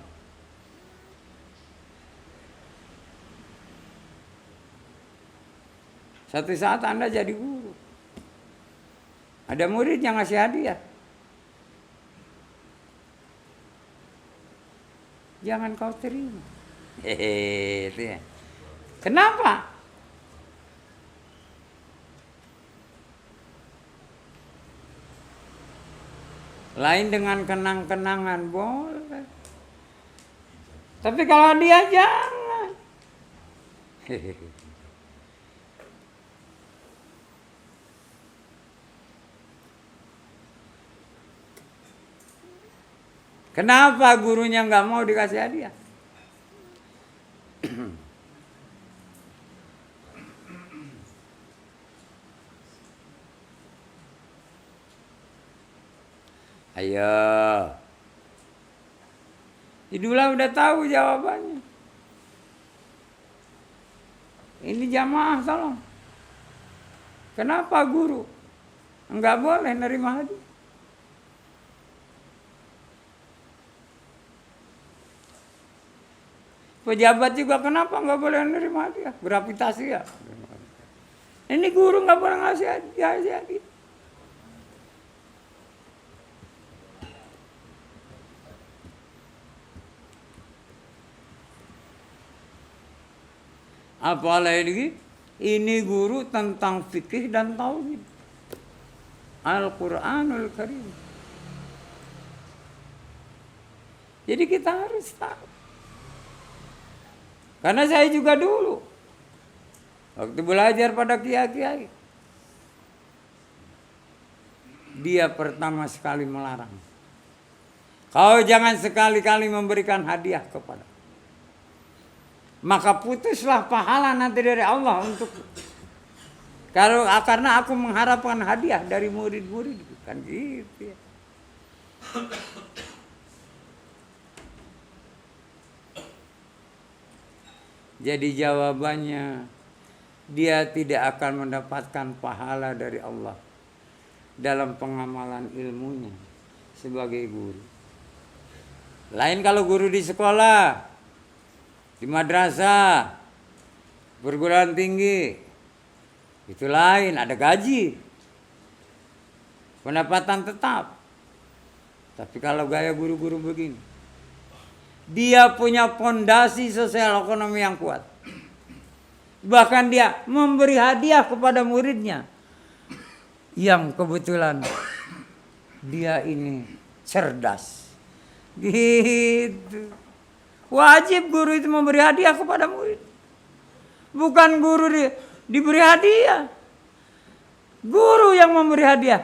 Satu saat Anda jadi guru. Ada murid yang ngasih hadiah. Jangan kau terima. Itu ya. Kenapa? Lain dengan kenang-kenangan boleh. Tapi kalau dia jangan. Kenapa gurunya nggak mau dikasih hadiah? Ayo. Idola udah tahu jawabannya. Ini jamaah tolong. Kenapa guru enggak boleh nerima hadiah? Pejabat juga kenapa enggak boleh nerima hadiah? Gravitasi ya. Ini guru enggak boleh ngasih hadiah. Apalagi ini guru tentang fikih dan tauhid. Al-Quranul Karim. Jadi kita harus tahu. Karena saya juga dulu Waktu belajar pada kiai-kiai, dia pertama sekali melarang. Kau jangan sekali-kali memberikan hadiah kepada. Maka putuslah pahala nanti dari Allah untuk. Karena aku mengharapkan hadiah dari murid-murid. Kan gitu ya. Jadi jawabannya, dia tidak akan mendapatkan pahala dari Allah dalam pengamalan ilmunya sebagai guru. Lain kalau guru di sekolah, di madrasah, perguruan tinggi, itu lain, ada gaji, pendapatan tetap. Tapi kalau gaya guru-guru begini, dia punya fondasi sosial ekonomi yang kuat. Bahkan dia memberi hadiah kepada muridnya yang kebetulan dia ini cerdas. Gitu. Wajib guru itu memberi hadiah kepada murid. Bukan guru diberi hadiah. Guru yang memberi hadiah.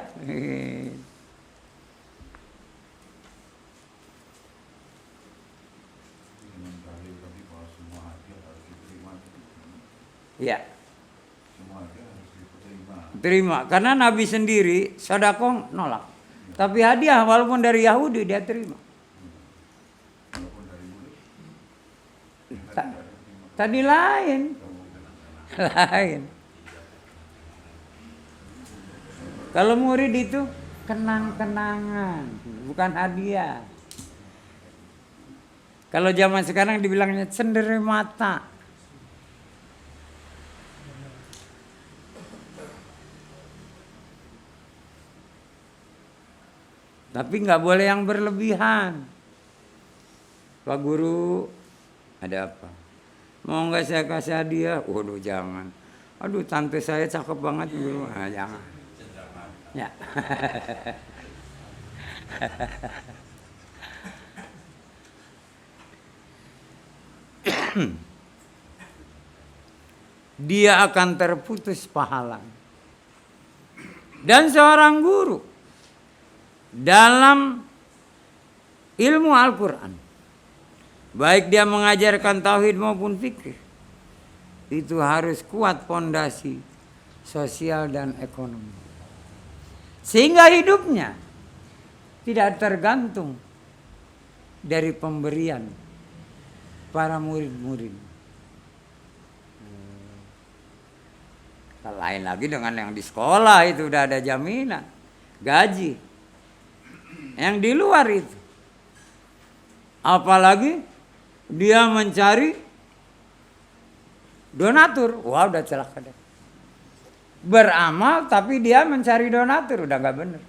Ya. Terima. Karena Nabi sendiri sedekah nolak. Tapi hadiah walaupun dari Yahudi dia terima. Tadi lain. Lain. Kalau murid itu kenang-kenangan, bukan hadiah. Kalau zaman sekarang dibilangnya cenderimata. Tapi nggak boleh yang berlebihan. Pak Guru, ada apa? Mau nggak saya kasih hadiah? Waduh jangan. Aduh tante saya cakep banget Guru. Nah, jangan. Ya. Dia akan terputus pahala. Dan seorang guru dalam ilmu Al-Quran, baik dia mengajarkan tauhid maupun fikih, itu harus kuat fondasi sosial dan ekonomi. Sehingga hidupnya tidak tergantung dari pemberian para murid-murid. Lain lagi dengan yang di sekolah, itu udah ada jaminan gaji. Yang di luar itu, apalagi dia mencari donatur, wah udah celaka deh. Beramal tapi dia mencari donatur, udah nggak benar.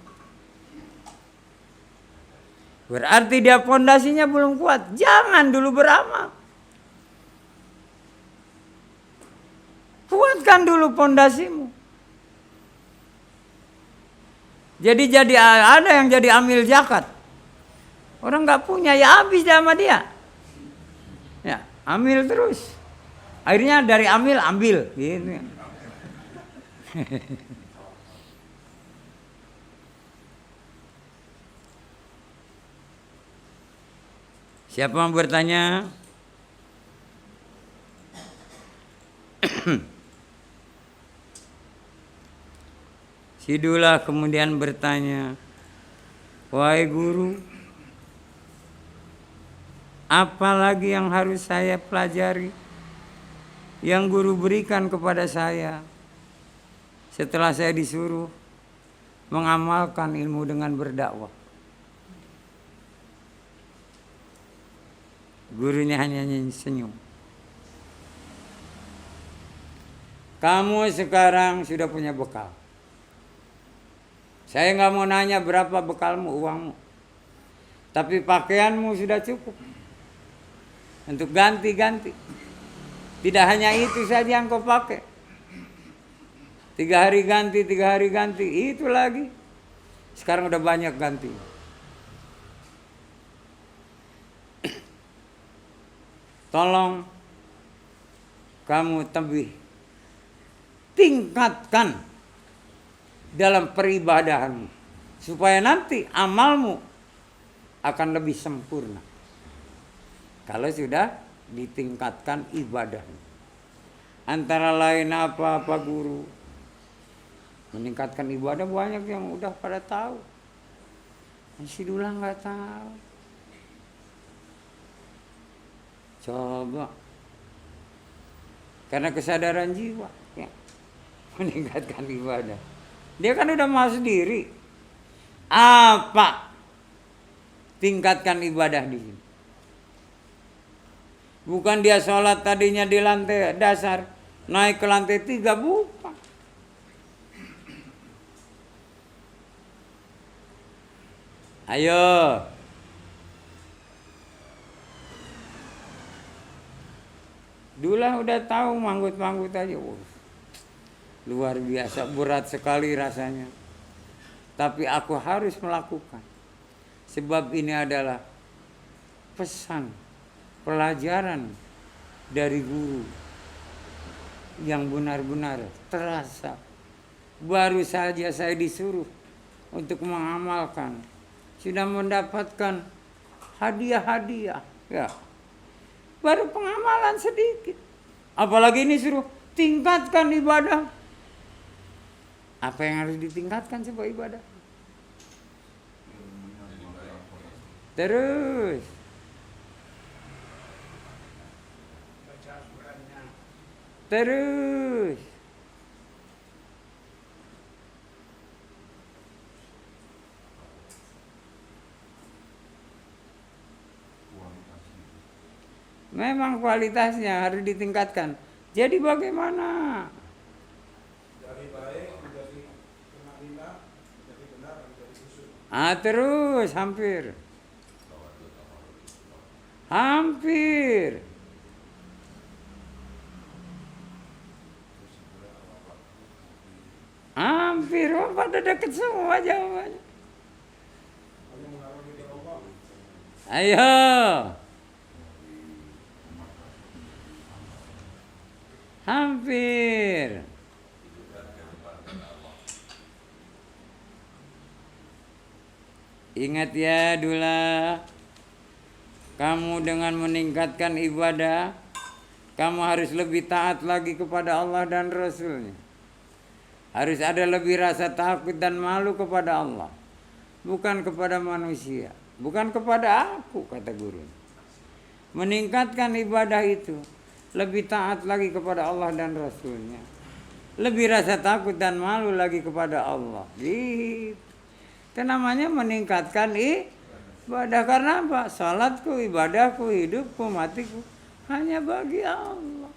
Berarti dia fondasinya belum kuat. Jangan dulu beramal, kuatkan dulu fondasimu. Jadi ada yang jadi amil zakat. Orang nggak punya ya habis sama dia. Ya, amil terus. Akhirnya dari amil ambil gitu. Siapa yang bertanya? Si Dula kemudian bertanya, wahai guru, apa lagi yang harus saya pelajari yang guru berikan kepada saya setelah saya disuruh mengamalkan ilmu dengan berdakwah? Gurunya hanya senyum. Kamu sekarang sudah punya bekal. Saya nggak mau nanya berapa bekalmu, uangmu. Tapi pakaianmu sudah cukup untuk ganti-ganti. Tidak hanya itu saja yang kau pakai. 3 hari ganti, 3 hari ganti. Itu lagi. Sekarang udah banyak ganti. Tolong kamu tembih tingkatkan dalam peribadahanmu supaya nanti amalmu akan lebih sempurna kalau sudah ditingkatkan ibadahmu. Antara lain apa guru? Meningkatkan ibadah banyak yang udah pada tahu. Si Dula nggak tahu. Coba. Karena kesadaran jiwa, ya. Meningkatkan ibadah. Dia kan udah mau sendiri. Apa? Tingkatkan ibadah di sini. Bukan dia sholat tadinya di lantai dasar, naik ke lantai 3, bukan. Ayo. Dula udah tahu manggut-manggut aja. Luar biasa, berat sekali rasanya. Tapi aku harus melakukan. Sebab ini adalah pesan, pelajaran dari guru yang benar-benar terasa. Baru saja saya disuruh untuk mengamalkan, sudah mendapatkan hadiah-hadiah, ya. Baru pengamalan sedikit. Apalagi ini suruh tingkatkan ibadah. Apa yang harus ditingkatkan sebuah ibadah? Terus Baca Al-Qurannya. Terus memang kualitasnya harus ditingkatkan. Jadi bagaimana? Dari baik menjadi tumanina, menjadi benar menjadi khusyuk. Terus hampir. Hampir, pada deket semua jawabannya. Hanya mengaruh di Allah. Ayo. Hampir. Ingat ya Dula, kamu dengan meningkatkan ibadah, kamu harus lebih taat lagi kepada Allah dan Rasulnya. Harus ada lebih rasa takut dan malu kepada Allah, bukan kepada manusia, bukan kepada aku, kata guru. Meningkatkan ibadah itu, lebih taat lagi kepada Allah dan Rasulnya, lebih rasa takut dan malu lagi kepada Allah. Gitu. Itu namanya meningkatkan ibadah. Karena apa? Salatku, ibadahku, hidupku, matiku hanya bagi Allah.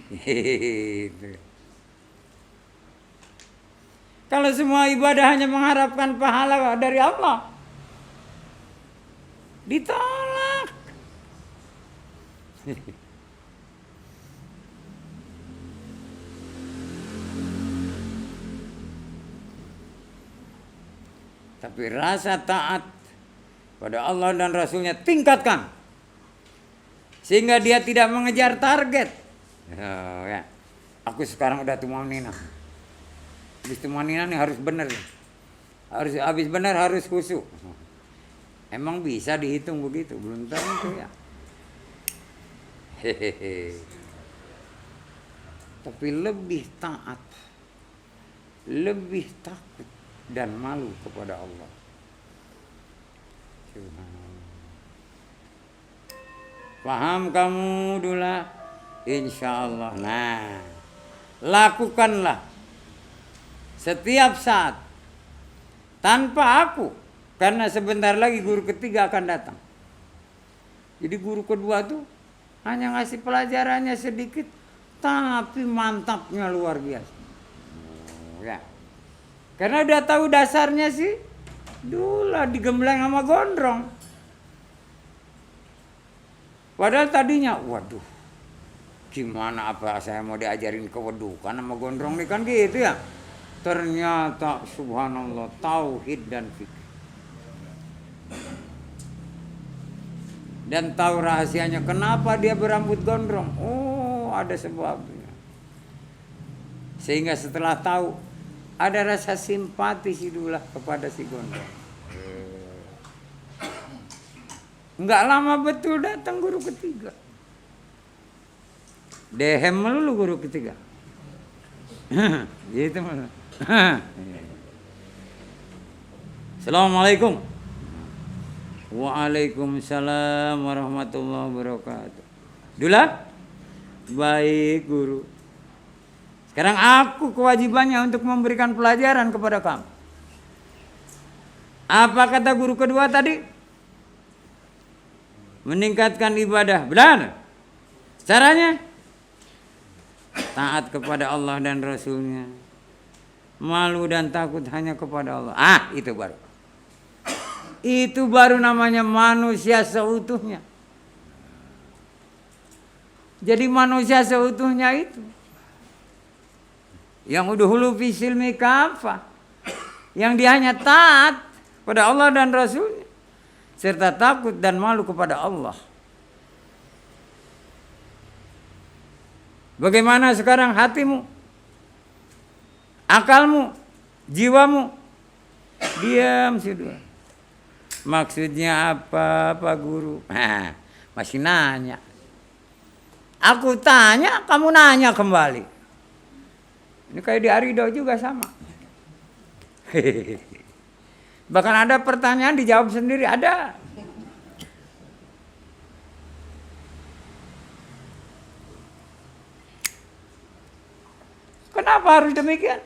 Gitu. Kalau semua ibadah hanya mengharapkan pahala dari Allah, ditolak. Tapi rasa taat pada Allah dan Rasulnya tingkatkan, sehingga dia tidak mengejar target. Ya. Aku sekarang udah tumanina. Habis tumanina nih harus benar. Harus habis benar, harus khusyuk. Emang bisa dihitung begitu? Belum tentu ya. Hehehe. Tapi lebih taat, lebih takut dan malu kepada Allah. Subhanallah. Paham kamu Dula? Insya Allah. Nah, lakukanlah setiap saat tanpa aku, karena sebentar lagi guru ketiga akan datang. Jadi guru kedua tuh hanya ngasih pelajarannya sedikit, tapi mantapnya luar biasa. Ya. Karena udah tahu dasarnya sih, Dula digembleng sama gondrong. Padahal tadinya, waduh, gimana apa saya mau diajarin kewedukan sama gondrong nih kan gitu ya. Ternyata subhanallah tauhid dan fikih. Dan tahu rahasianya kenapa dia berambut gondrong. Oh, ada sebabnya. Sehingga setelah tahu ada rasa simpati si Dullah kepada si Gondong. Enggak lama betul datang guru ketiga. Dehem melulu guru ketiga. Gitu malah. Assalamualaikum. Waalaikumsalam warahmatullahi wabarakatuh. Dullah, baik guru. Sekarang aku kewajibannya untuk memberikan pelajaran kepada kamu. Apa kata guru kedua tadi? Meningkatkan ibadah. Benar? Caranya? Taat kepada Allah dan Rasulnya. Malu dan takut hanya kepada Allah. Itu baru. Itu baru namanya manusia seutuhnya. Jadi manusia seutuhnya itu yang udhulu fi silmi kafah, yang dia hanya taat pada Allah dan Rasulnya, serta takut dan malu kepada Allah. Bagaimana sekarang hatimu, akalmu, jiwamu? Diam sudah. Maksudnya apa, Pak Guru? Masih nanya. Aku tanya, kamu nanya kembali. Ini kayak di Arido juga sama. Bahkan ada pertanyaan dijawab sendiri, ada. Kenapa harus demikian?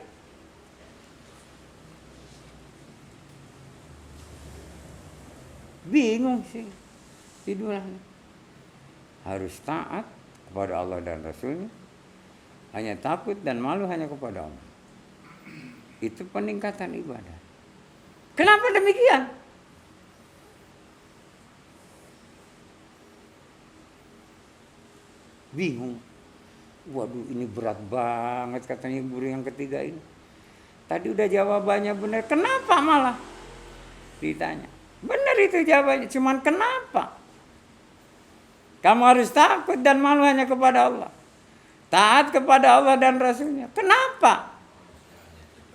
Bingung sih. Tidurnya. Harus taat kepada Allah dan Rasulnya. Hanya takut dan malu hanya kepada Allah. Itu peningkatan ibadah. Kenapa demikian? Bingung. Waduh, ini berat banget katanya guru yang ketiga ini. Tadi udah jawabannya benar, kenapa malah ditanya? Benar itu jawabannya, cuman kenapa? Kamu harus takut dan malu hanya kepada Allah. Taat kepada Allah dan Rasulnya. Kenapa?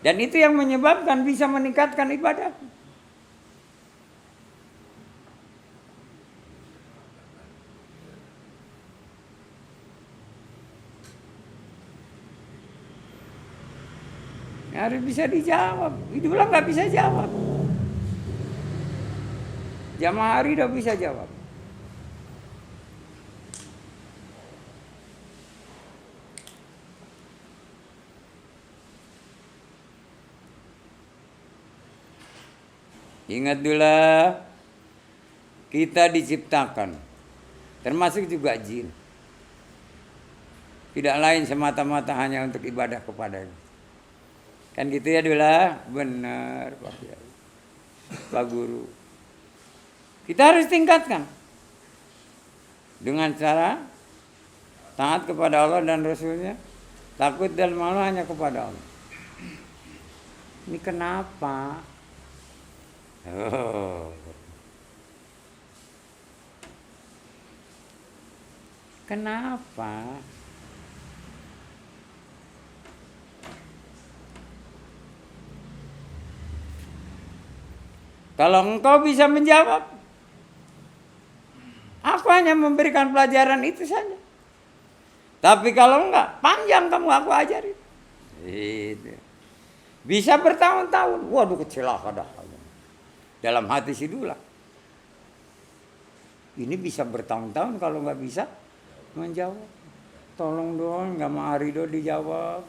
Dan itu yang menyebabkan bisa meningkatkan ibadah. Harus bisa dijawab. Itu bilang nggak bisa jawab. Jamaah hari udah bisa jawab. Ingat dulu, kita diciptakan, termasuk juga jin. Tidak lain semata-mata hanya untuk ibadah kepadanya. Kan gitu ya dulu, benar Pak Kiai, Pak Guru. Kita harus tingkatkan dengan cara taat kepada Allah dan Rasulnya, takut dan malu hanya kepada Allah. Ini kenapa? Kenapa? Kalau engkau bisa menjawab, aku hanya memberikan pelajaran itu saja. Tapi kalau enggak, panjang kamu aku ajarin. Itu. Bisa bertahun-tahun. Waduh, kecelakaan dah. Dalam hati si Dullah. Ini bisa bertahun-tahun kalau nggak bisa menjawab. Tolong dong, nggak mau Arido dijawab.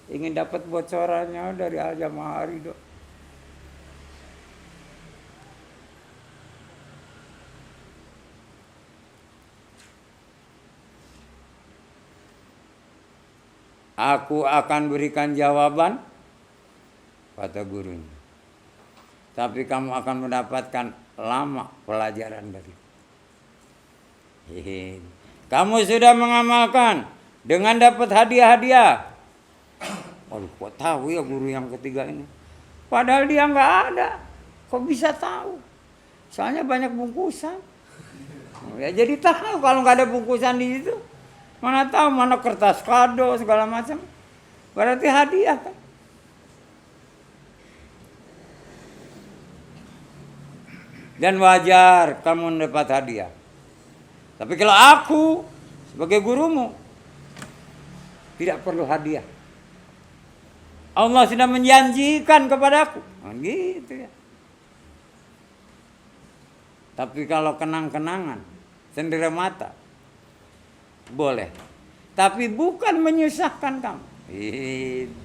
Ingin dapat bocorannya dari Jamaah Arido. Aku akan berikan jawaban, kata gurunya. Tapi kamu akan mendapatkan lama pelajaran dari. Kamu sudah mengamalkan dengan dapat hadiah-hadiah. Aduh, kok tahu ya guru yang ketiga ini? Padahal dia nggak ada. Kok bisa tahu? Soalnya banyak bungkusan. Ya jadi tahu kalau nggak ada bungkusan di situ. Mana tahu mana kertas kado segala macam. Berarti hadiah kan. Dan wajar kamu mendapat hadiah. Tapi kalau aku sebagai gurumu tidak perlu hadiah. Allah sudah menjanjikan kepadaku. Gitu ya. Tapi kalau kenang-kenangan, sendiri mata, boleh. Tapi bukan menyusahkan kamu. Gitu.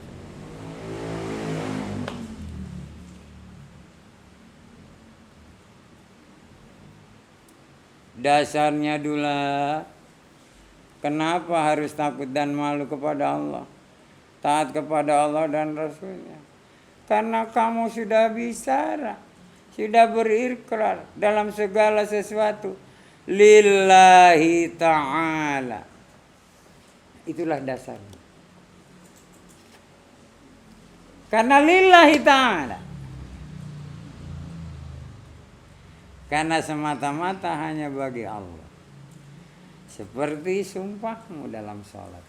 Dasarnya Dula, kenapa harus takut dan malu kepada Allah? Taat kepada Allah dan Rasulnya. Karena kamu sudah bicara, sudah berikrar dalam segala sesuatu. Lillahi ta'ala. Itulah dasarnya. Karena lillahi ta'ala. Karena semata-mata hanya bagi Allah. Seperti sumpahmu dalam sholat.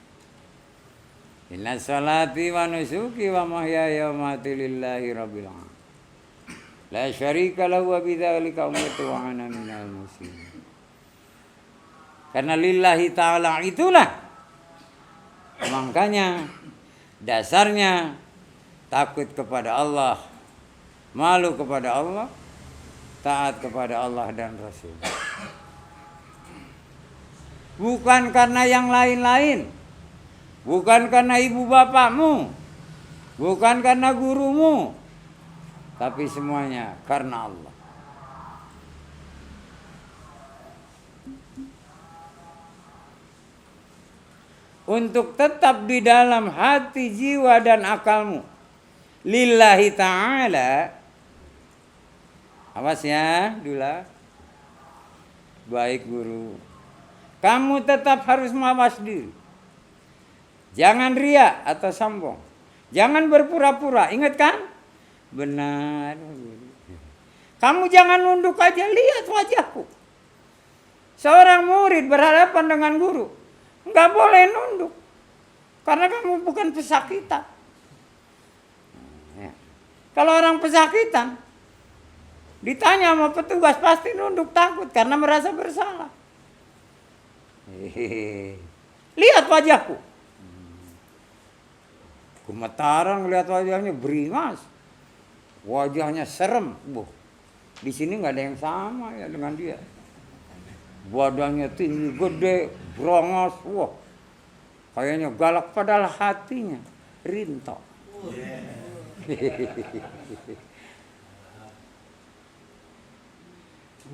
Inna sholati wa nusuki wa mahyaya wa mamati lillahi rabbil alamin. La syarika lahu wa bidzalika umirtu wa ana minal muslimin. Karena lillahi ta'ala itulah. Makanya dasarnya takut kepada Allah, malu kepada Allah, taat kepada Allah dan Rasul. Bukan karena yang lain-lain. Bukan karena ibu bapakmu. Bukan karena gurumu. Tapi semuanya karena Allah. Untuk tetap di dalam hati, jiwa dan akalmu. Lillahi ta'ala. Awas ya, Dula. Baik guru. Kamu tetap harus mawas diri. Jangan ria atau sombong. Jangan berpura-pura. Ingat kan? Benar. Kamu jangan nunduk aja. Lihat wajahku. Seorang murid berhadapan dengan guru. Enggak boleh nunduk. Karena kamu bukan pesakitan. Kalau orang pesakitan, ditanya sama petugas pasti nunduk takut karena merasa bersalah. Lihat wajahku. Gemetaran lihat wajahnya, beringas. Wajahnya serem. Di sini nggak ada yang sama ya dengan dia. Badannya tinggi, gede, brongas. Wah, kayaknya galak padahal hatinya rintok.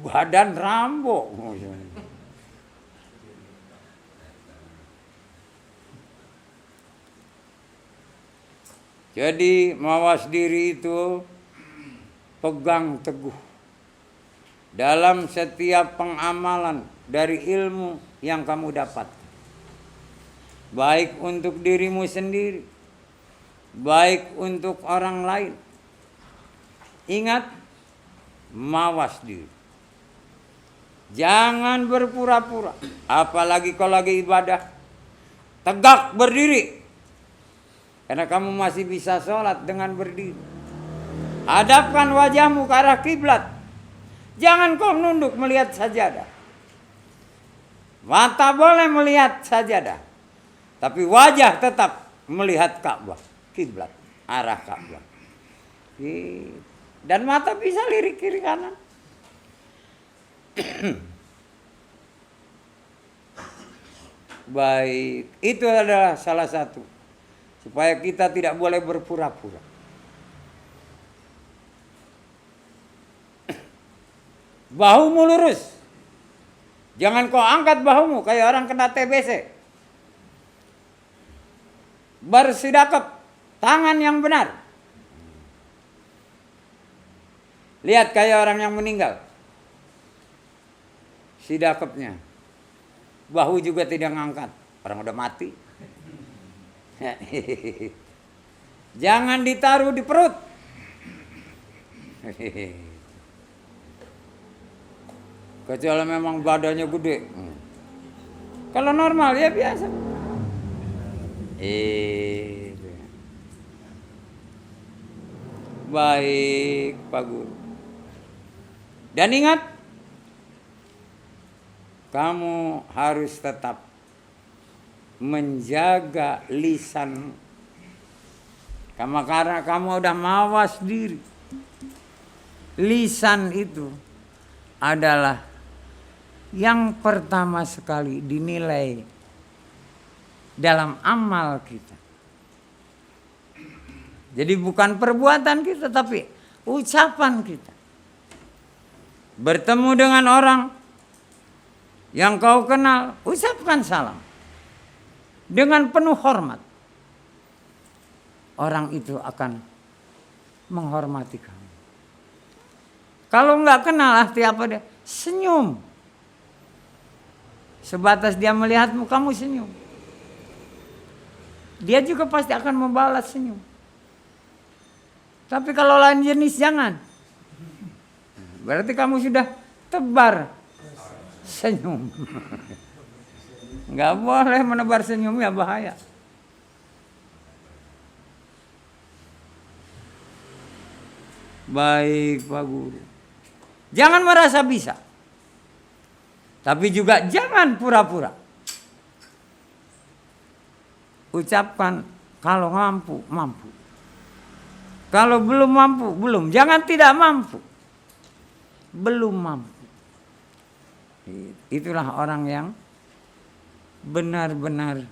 Badan Rambo. Jadi mawas diri itu pegang teguh dalam setiap pengamalan dari ilmu yang kamu dapat. Baik untuk dirimu sendiri, baik untuk orang lain. Ingat, mawas diri. Jangan berpura-pura, apalagi kalau lagi ibadah. Tegak berdiri. Karena kamu masih bisa sholat dengan berdiri. Hadapkan wajahmu ke arah kiblat. Jangan kau nunduk melihat sajadah. Mata boleh melihat sajadah. Tapi wajah tetap melihat Ka'bah, kiblat, arah Ka'bah. Dan mata bisa lirik kiri kanan. Baik, itu adalah salah satu. Supaya kita tidak boleh berpura-pura. Bahumu lurus. Jangan kau angkat bahumu kayak orang kena TBC. Bersidakap, tangan yang benar. Lihat kayak orang yang meninggal. Sidakapnya. Bahu juga tidak ngangkat. Orang udah mati. Jangan ditaruh di perut. Kecuali memang badannya gede. Kalau normal ya biasa. Baik Pak Guru. Dan ingat, kamu harus tetap menjaga lisan. Karena kamu udah mawas diri. Lisan itu adalah yang pertama sekali dinilai dalam amal kita. Jadi bukan perbuatan kita, tapi ucapan kita. Bertemu dengan orang yang kau kenal, ucapkan salam dengan penuh hormat. Orang itu akan menghormati kamu. Kalau nggak kenal, arti apa dia? Senyum. Sebatas dia melihatmu, kamu senyum. Dia juga pasti akan membalas senyum. Tapi kalau lain jenis jangan. Berarti kamu sudah tebar senyum. Nggak boleh menebar senyum, ya bahaya. Baik Pak Guru. Jangan merasa bisa. Tapi juga jangan pura-pura. Ucapkan kalau mampu, mampu. Kalau belum mampu, belum. Jangan tidak mampu. Belum mampu. Itulah orang yang benar-benar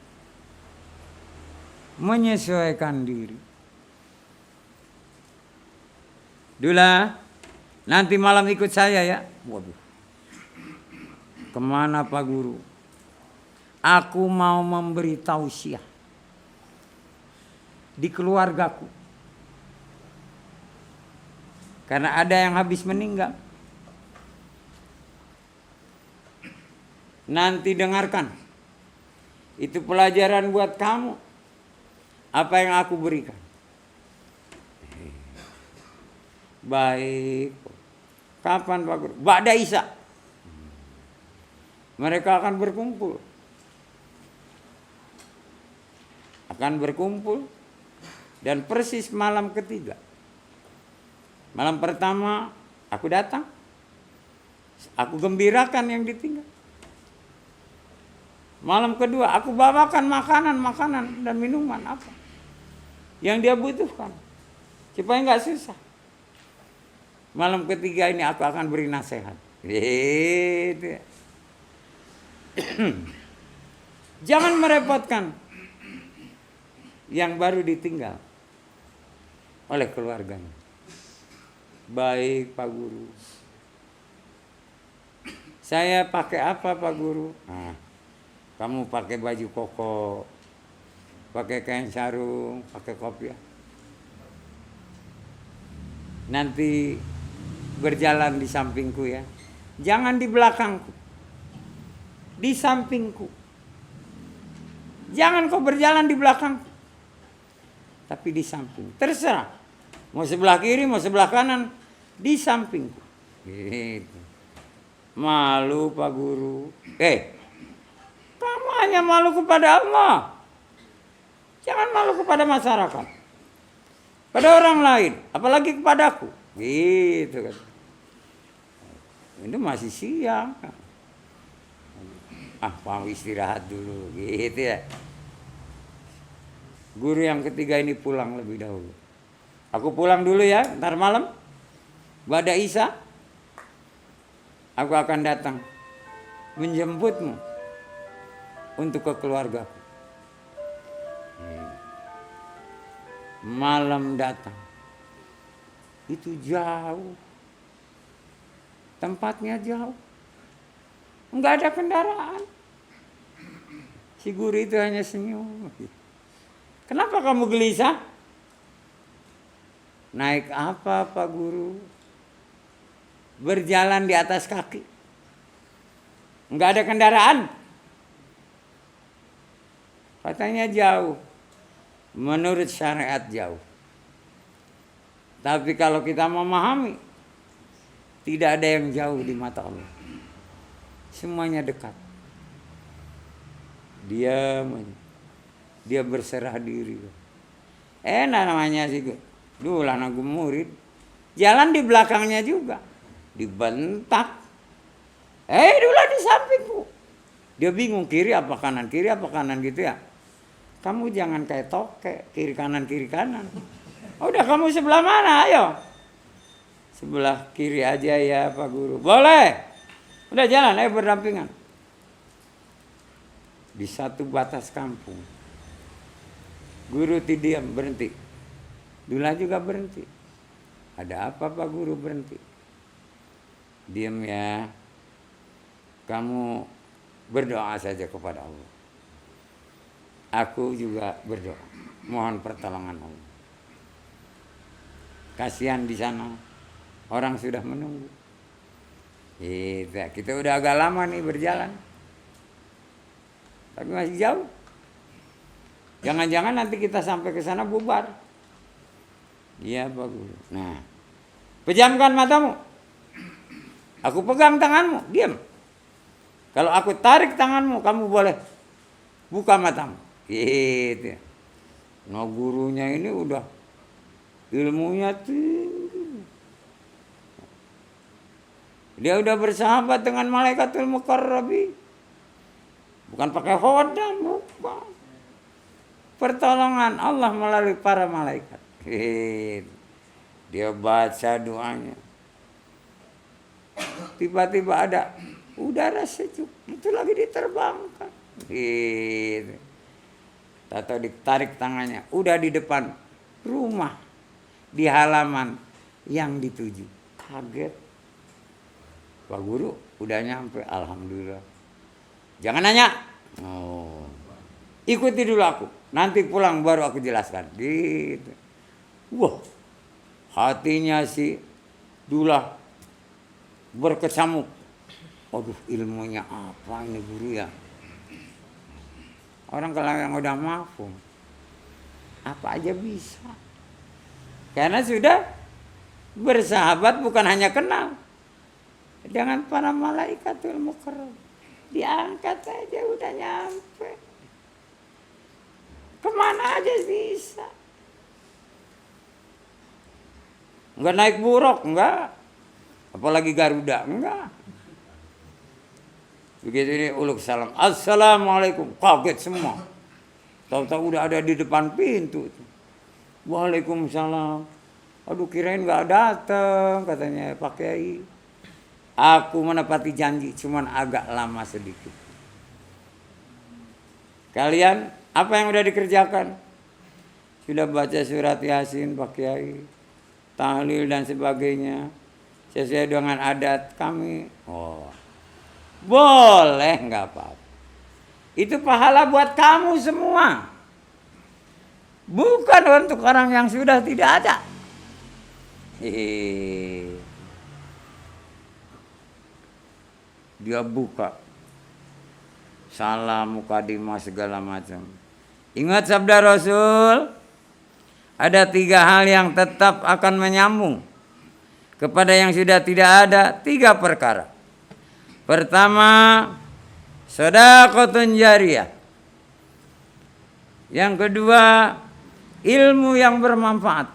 menyesuaikan diri. Dula, nanti malam ikut saya ya. Waduh. Kemana Pak Guru? Aku mau memberi tausiah di keluargaku. Karena ada yang habis meninggal. Nanti dengarkan. Itu pelajaran buat kamu. Apa yang aku berikan. Baik. Kapan Pak Guru? Ba'da Isya. Mereka akan berkumpul. Akan berkumpul. Dan persis malam ketiga. Malam pertama aku datang. Aku gembirakan yang ditinggal. Malam kedua aku bawakan makanan dan minuman apa yang dia butuhkan. Supaya nggak susah. Malam ketiga ini aku akan beri nasihat. Gitu. Jangan merepotkan yang baru ditinggal oleh keluarganya. Baik Pak Guru. Saya pakai apa Pak Guru? Nah, kamu pakai baju koko, pakai kain sarung, pakai kopiah. Nanti berjalan di sampingku ya. Jangan di belakangku. Di sampingku. Jangan kau berjalan di belakangku. Tapi di samping. Terserah. Mau sebelah kiri, mau sebelah kanan. Di sampingku. Gitu. Malu Pak Guru. Kamu hanya malu kepada Allah. Jangan malu kepada masyarakat. Pada orang lain. Apalagi kepadaku. Gitu kan. Ini masih siang. Mau istirahat dulu. Gitu ya. Guru yang ketiga ini pulang lebih dahulu. Aku pulang dulu ya. Ntar malam. Ba'da Isya. Aku akan datang. Menjemputmu. Untuk ke keluargaku. Malam datang. Itu jauh. Tempatnya jauh. Enggak ada kendaraan. Si guru itu hanya senyum. Kenapa kamu gelisah? Naik apa Pak Guru? Berjalan di atas kaki. Enggak ada kendaraan. Katanya jauh. Menurut syariat jauh. Tapi kalau kita memahami, tidak ada yang jauh di mata Allah. Semuanya dekat. Diam aja. Dia berserah diri. Enak namanya sih. Dulu anak gue murid. Jalan di belakangnya juga. Dibentak. Dulu di sampingku. Dia bingung kiri apa kanan gitu ya. Kamu jangan kayak tokek, kiri kanan. Udah kamu sebelah mana, ayo. Sebelah kiri aja ya Pak Guru. Boleh. Udah jalan, ayo berdampingan. Di satu batas kampung. Guru diam, berhenti. Dula juga berhenti. Ada apa Pak Guru berhenti? Diam ya. Kamu berdoa saja kepada Allah. Aku juga berdoa. Mohon pertolongan Allah. Kasihan di sana. Orang sudah menunggu. Kita udah agak lama nih berjalan. Tapi masih jauh. Jangan-jangan nanti kita sampai ke sana bubar. Iya Pak Guru. Nah, pejamkan matamu. Aku pegang tanganmu, diam. Kalau aku tarik tanganmu, kamu boleh buka matamu. Gitu. Nah gurunya ini udah ilmunya tinggi. Dia udah bersahabat dengan malaikatul muqarrabi. Bukan pakai khodam, bukan. Pertolongan Allah melalui para malaikat. Dia baca doanya. Tiba-tiba ada udara sejuk. Itu lagi diterbangkan. Atau ditarik tangannya. Udah di depan rumah. Di halaman yang dituju. Kaget. Pak Guru udah nyampe. Alhamdulillah. Jangan nanya. Oh. Ikuti dulu aku. Nanti pulang baru aku jelaskan. Gitu. Wah. Hatinya si Dula berkecamuk. Aduh, ilmunya apa ini guru ya? Orang kalau yang udah mafhum, apa aja bisa. Karena sudah bersahabat bukan hanya kenal. Dengan para malaikatul muqarrab. Diangkat aja udah nyampe. Kemana aja bisa. Enggak naik buruk, enggak. Apalagi Garuda, enggak. Begitu ini uluk salam. Assalamualaikum. Kaget semua. Tahu-tahu udah ada di depan pintu. Waalaikumsalam. Aduh kirain enggak datang katanya Pak Kiai. Aku menepati janji cuman agak lama sedikit. Kalian apa yang udah dikerjakan? Sudah baca surat Yasin Pak Kiai, tahlil dan sebagainya sesuai dengan adat kami. Oh, boleh nggak apa-apa. Itu pahala buat kamu semua, bukan untuk orang yang sudah tidak ada. Dia buka salam mukadimah segala macam. Ingat sabda Rasul, ada 3 hal yang tetap akan menyambung kepada yang sudah tidak ada. 3 perkara. Pertama, shadaqatun jariyah. Yang kedua, ilmu yang bermanfaat.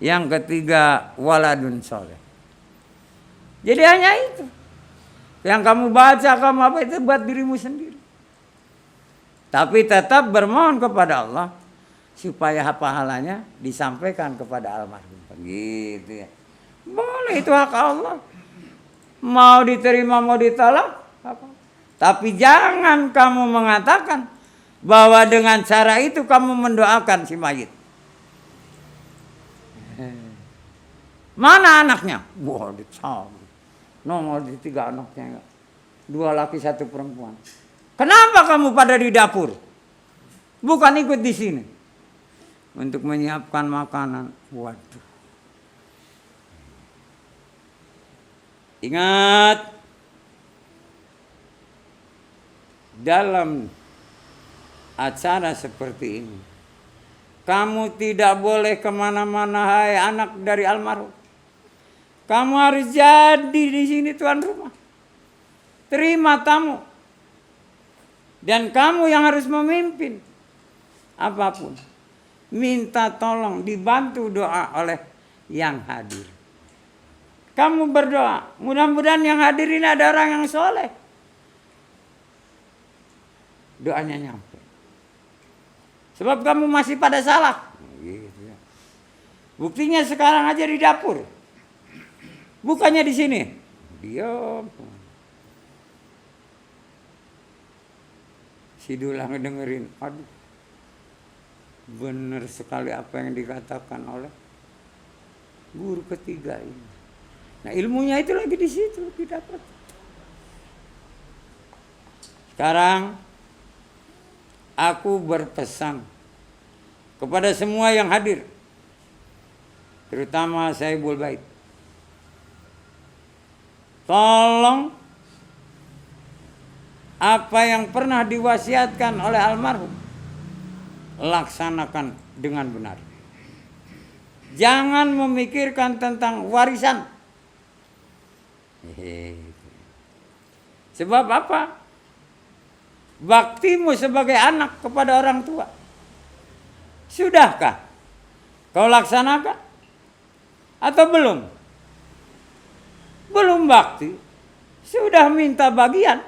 Yang ketiga, waladun soleh. Jadi hanya itu. Yang kamu baca, kamu apa itu buat dirimu sendiri. Tapi tetap bermohon kepada Allah supaya pahalanya disampaikan kepada almarhum. Gitu ya. Boleh, itu hak Allah. Mau diterima mau ditolak apa. Tapi jangan kamu mengatakan bahwa dengan cara itu kamu mendoakan si mayit. Mana anaknya? Wah, dicabut. Nomor 3 anaknya. 2 laki 1 perempuan. Kenapa kamu pada di dapur? Bukan ikut di sini. Untuk menyiapkan makanan. Waduh. Ingat. Dalam acara seperti ini. Kamu tidak boleh kemana-mana, hai anak dari almarhum. Kamu harus jadi di sini tuan rumah. Terima tamu. Dan kamu yang harus memimpin. Apapun. Minta tolong dibantu doa oleh yang hadir. Kamu berdoa. Mudah-mudahan yang hadir ini ada orang yang soleh. Doanya nyampe. Sebab kamu masih pada salah. Gitu ya. Buktinya sekarang aja di dapur. Bukannya di sini. Diam. Si Dula ngedengerin. Aduh. Benar sekali apa yang dikatakan oleh guru ketiga ini. Nah, ilmunya itu lagi di situ didapat. Sekarang aku berpesan kepada semua yang hadir, terutama Sahibul Bait. Tolong apa yang pernah diwasiatkan oleh almarhum laksanakan dengan benar. Jangan memikirkan tentang warisan. Sebab apa? Baktimu sebagai anak kepada orang tua. Sudahkah kau laksanakan? Atau belum? Belum bakti. Sudah minta bagian.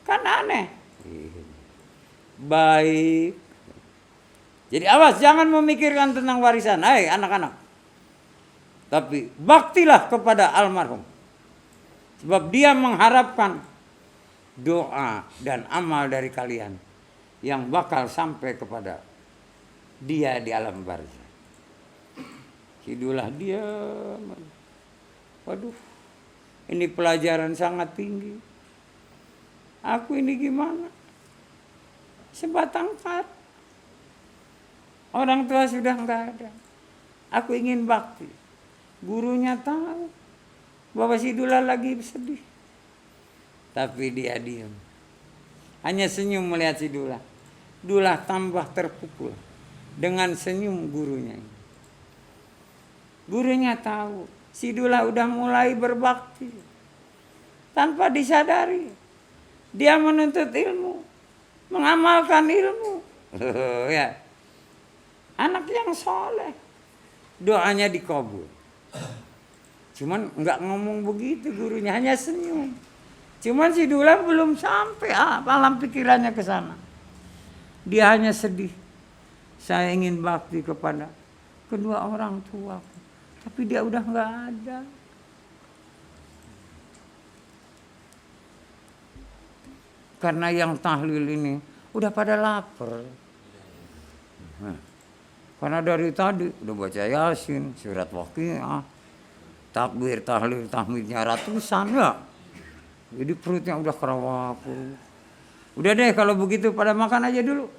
Kan aneh. Baik. Jadi awas, jangan memikirkan tentang warisan. Hai anak-anak. Tapi baktilah kepada almarhum. Sebab dia mengharapkan doa dan amal dari kalian yang bakal sampai kepada dia di alam barzah. Hidulah dia. Waduh, ini pelajaran sangat tinggi. Aku ini gimana? Sebatang kata. Orang tua sudah enggak ada. Aku ingin bakti. Gurunya tahu bahwa si Dula lagi sedih. Tapi dia diam. Hanya senyum melihat si Dula. Dula tambah terpukul dengan senyum gurunya. Gurunya tahu si Dula udah mulai berbakti. Tanpa disadari. Dia menuntut ilmu. Mengamalkan ilmu. Ya. Anak yang soleh. Doanya dikabul. Cuman enggak ngomong begitu gurunya. Hanya senyum. Cuman si Dula belum sampai alam pikirannya ke sana. Dia hanya sedih. Saya ingin bakti kepada kedua orang tuaku. Tapi dia udah enggak ada. Karena yang tahlil ini udah pada lapar. Karena dari tadi udah baca Yasin, surat Waqiah, takbir, tahlil, tahmidnya ratusan ya. Jadi perutnya udah kerawaku. Udah deh kalau begitu pada makan aja dulu.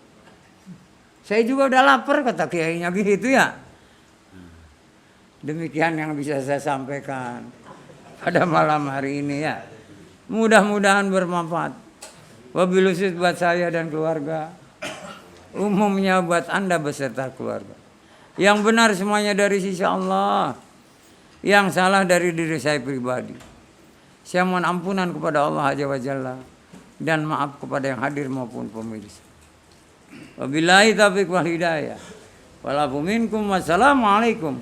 Saya juga udah lapar kata kiainya gitu ya. Demikian yang bisa saya sampaikan pada malam hari ini ya. Mudah-mudahan bermanfaat. Wabilusus buat saya dan keluarga. Umumnya buat Anda beserta keluarga. Yang benar semuanya dari sisi Allah. Yang salah dari diri saya pribadi. Saya mohon ampunan kepada Allah Azza wa Jalla. Dan maaf kepada yang hadir maupun pemirsa. Wabillahi taufiq wal hidayah. Walafu minkum. Wassalamualaikum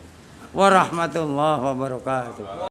warahmatullahi wabarakatuh.